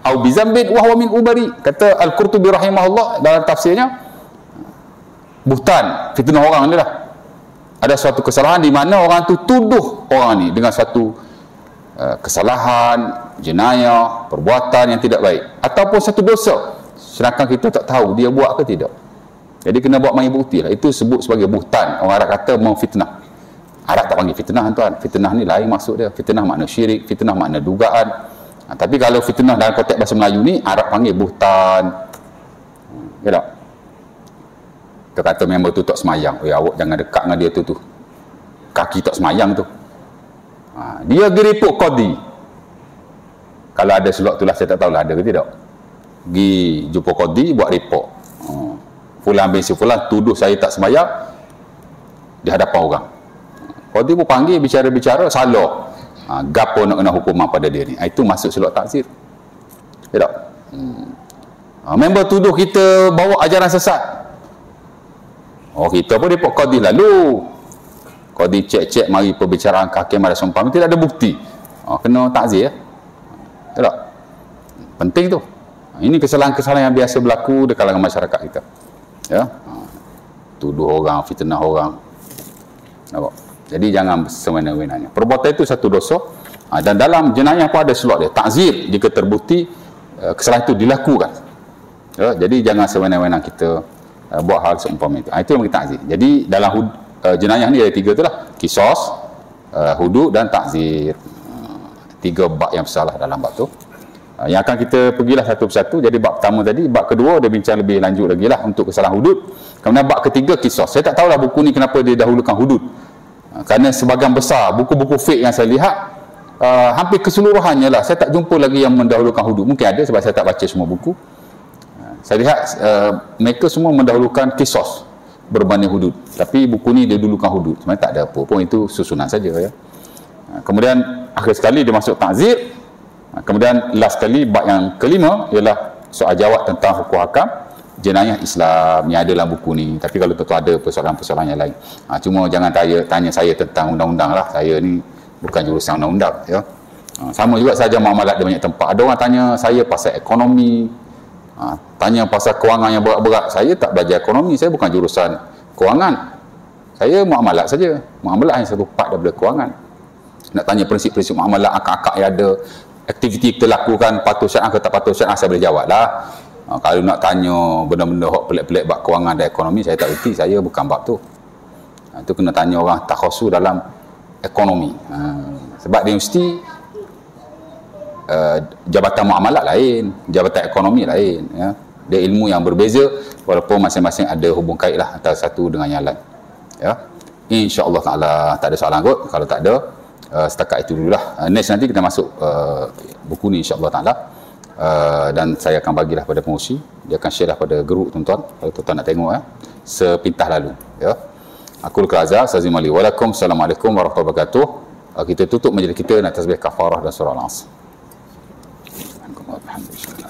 aw bi zambin wa huwa min ubari. Kata Al-Qurtubi rahimahullah dalam tafsirnya, buhtan, fitnah orang ni lah. Ada suatu kesalahan di mana orang tu tuduh orang ni dengan suatu kesalahan, jenayah, perbuatan yang tidak baik ataupun satu dosa, sedangkan kita tak tahu dia buat ke tidak. Jadi kena buat main bukti lah. Itu sebut sebagai buhtan. Orang Arab kata memfitnah. Arab tak panggil fitnah tuan. Fitnah ni lain maksud dia. Fitnah makna syirik, fitnah makna dugaan. Tapi kalau fitnah dalam konteks bahasa Melayu ni, Arab panggil buhtan. Ya tak? Dia kata member tu tak semayang. Awak jangan dekat dengan dia tu. Kaki tak semayang tu. Dia pergi report qadi. Kalau ada slot tu lah, saya tak tahulah ada ke tidak. Pergi jumpa qadi, buat report. Fulan bin si fulan tuduh saya tak sembahyang di hadapan orang. Qadi pun panggil, bicara-bicara, salah. Gapo nak kena hukuman pada dia ni. Itu masuk slot takzir. Ya tak? Member tuduh kita bawa ajaran sesat. Kita pun report qadi lalu. Qadi cek-cek mari perbicaraan hakim ada sumpah, tidak ada bukti. Kena takzir ya. Ya tak? Penting tu. Ini kesalahan-kesalahan yang biasa berlaku di kalangan masyarakat kita. Ya. Tuduh orang, fitnah orang. Nampak? Jadi jangan semena-menanya. Perbuatan itu satu dosa. Dan dalam jenayah pun ada slot dia. Takzir jika terbukti kesalahan itu dilakukan. Ya, jadi jangan semena-mena kita buat hal seumpama itu. Itu yang kita takzir. Jadi dalam jenayah ni ada 3 tu lah. Qisas, hudud dan takzir. 3 bab yang besar lah dalam bab tu. Yang akan kita pergilah satu persatu. Jadi bab pertama tadi, bab kedua dia bincang lebih lanjut lagi lah untuk kesalahan hudud. Kemudian bab ketiga qisas. Saya tak tahulah buku ni kenapa dia dahulukan hudud. Kerana sebahagian besar buku-buku fiqh yang saya lihat, hampir keseluruhannya lah, saya tak jumpa lagi yang mendahulukan hudud. Mungkin ada sebab saya tak baca semua buku. Saya lihat mereka semua mendahulukan qisas berbanding hudud. Tapi buku ni dia dulukan hudud. Sebenarnya tak ada apa pun, itu susunan saja ya. Kemudian akhir sekali dia masuk takzir. Kemudian last sekali bab yang kelima ialah soal jawab tentang hukum hakam jenayah Islam yang ada dalam buku ni. Tapi kalau tentu ada persoalan-persoalan yang lain. Cuma jangan tanya saya tentang undang-undang lah. Saya ni bukan jurusan undang-undang ya. Sama juga saja muamalat di banyak tempat. Ada orang tanya saya pasal ekonomi, tanya pasal kewangan yang berat-berat. Saya tak belajar ekonomi, saya bukan jurusan kewangan. Saya muamalat saja. Muamalat hanya satu part daripada kewangan. Nak tanya prinsip-prinsip muamalat, akak-akak yang ada, aktiviti kita lakukan patuh syar'ah ke tak patuh syar'ah, saya boleh jawab lah. Kalau nak tanya benda-benda hok pelik-pelik bab kewangan dan ekonomi, saya tak reti, saya bukan bab tu. Itu kena tanya orang takhasus dalam ekonomi. Sebab dia mesti jabatan muamalat lain, jabatan ekonomi lain ya. Dia ilmu yang berbeza walaupun masing-masing ada hubung kait lah antara satu dengan yang lain ya. InsyaAllah ta'ala tak ada soalan kot. Kalau tak ada, setakat itu dululah. Next nanti kita masuk buku ni insyaAllah ta'ala. Dan saya akan bagilah pada pengurusi, dia akan share lah pada grup tuan-tuan kalau tuan-tuan nak tengok ya, sepintah lalu ya. Aku Al-Azhar Sazimali. Waalaikumsalam warahmatullahi wabarakatuh. Kita tutup majlis kita dengan tasbih kafarah dan surah Al-Asr. Alhamdulillah.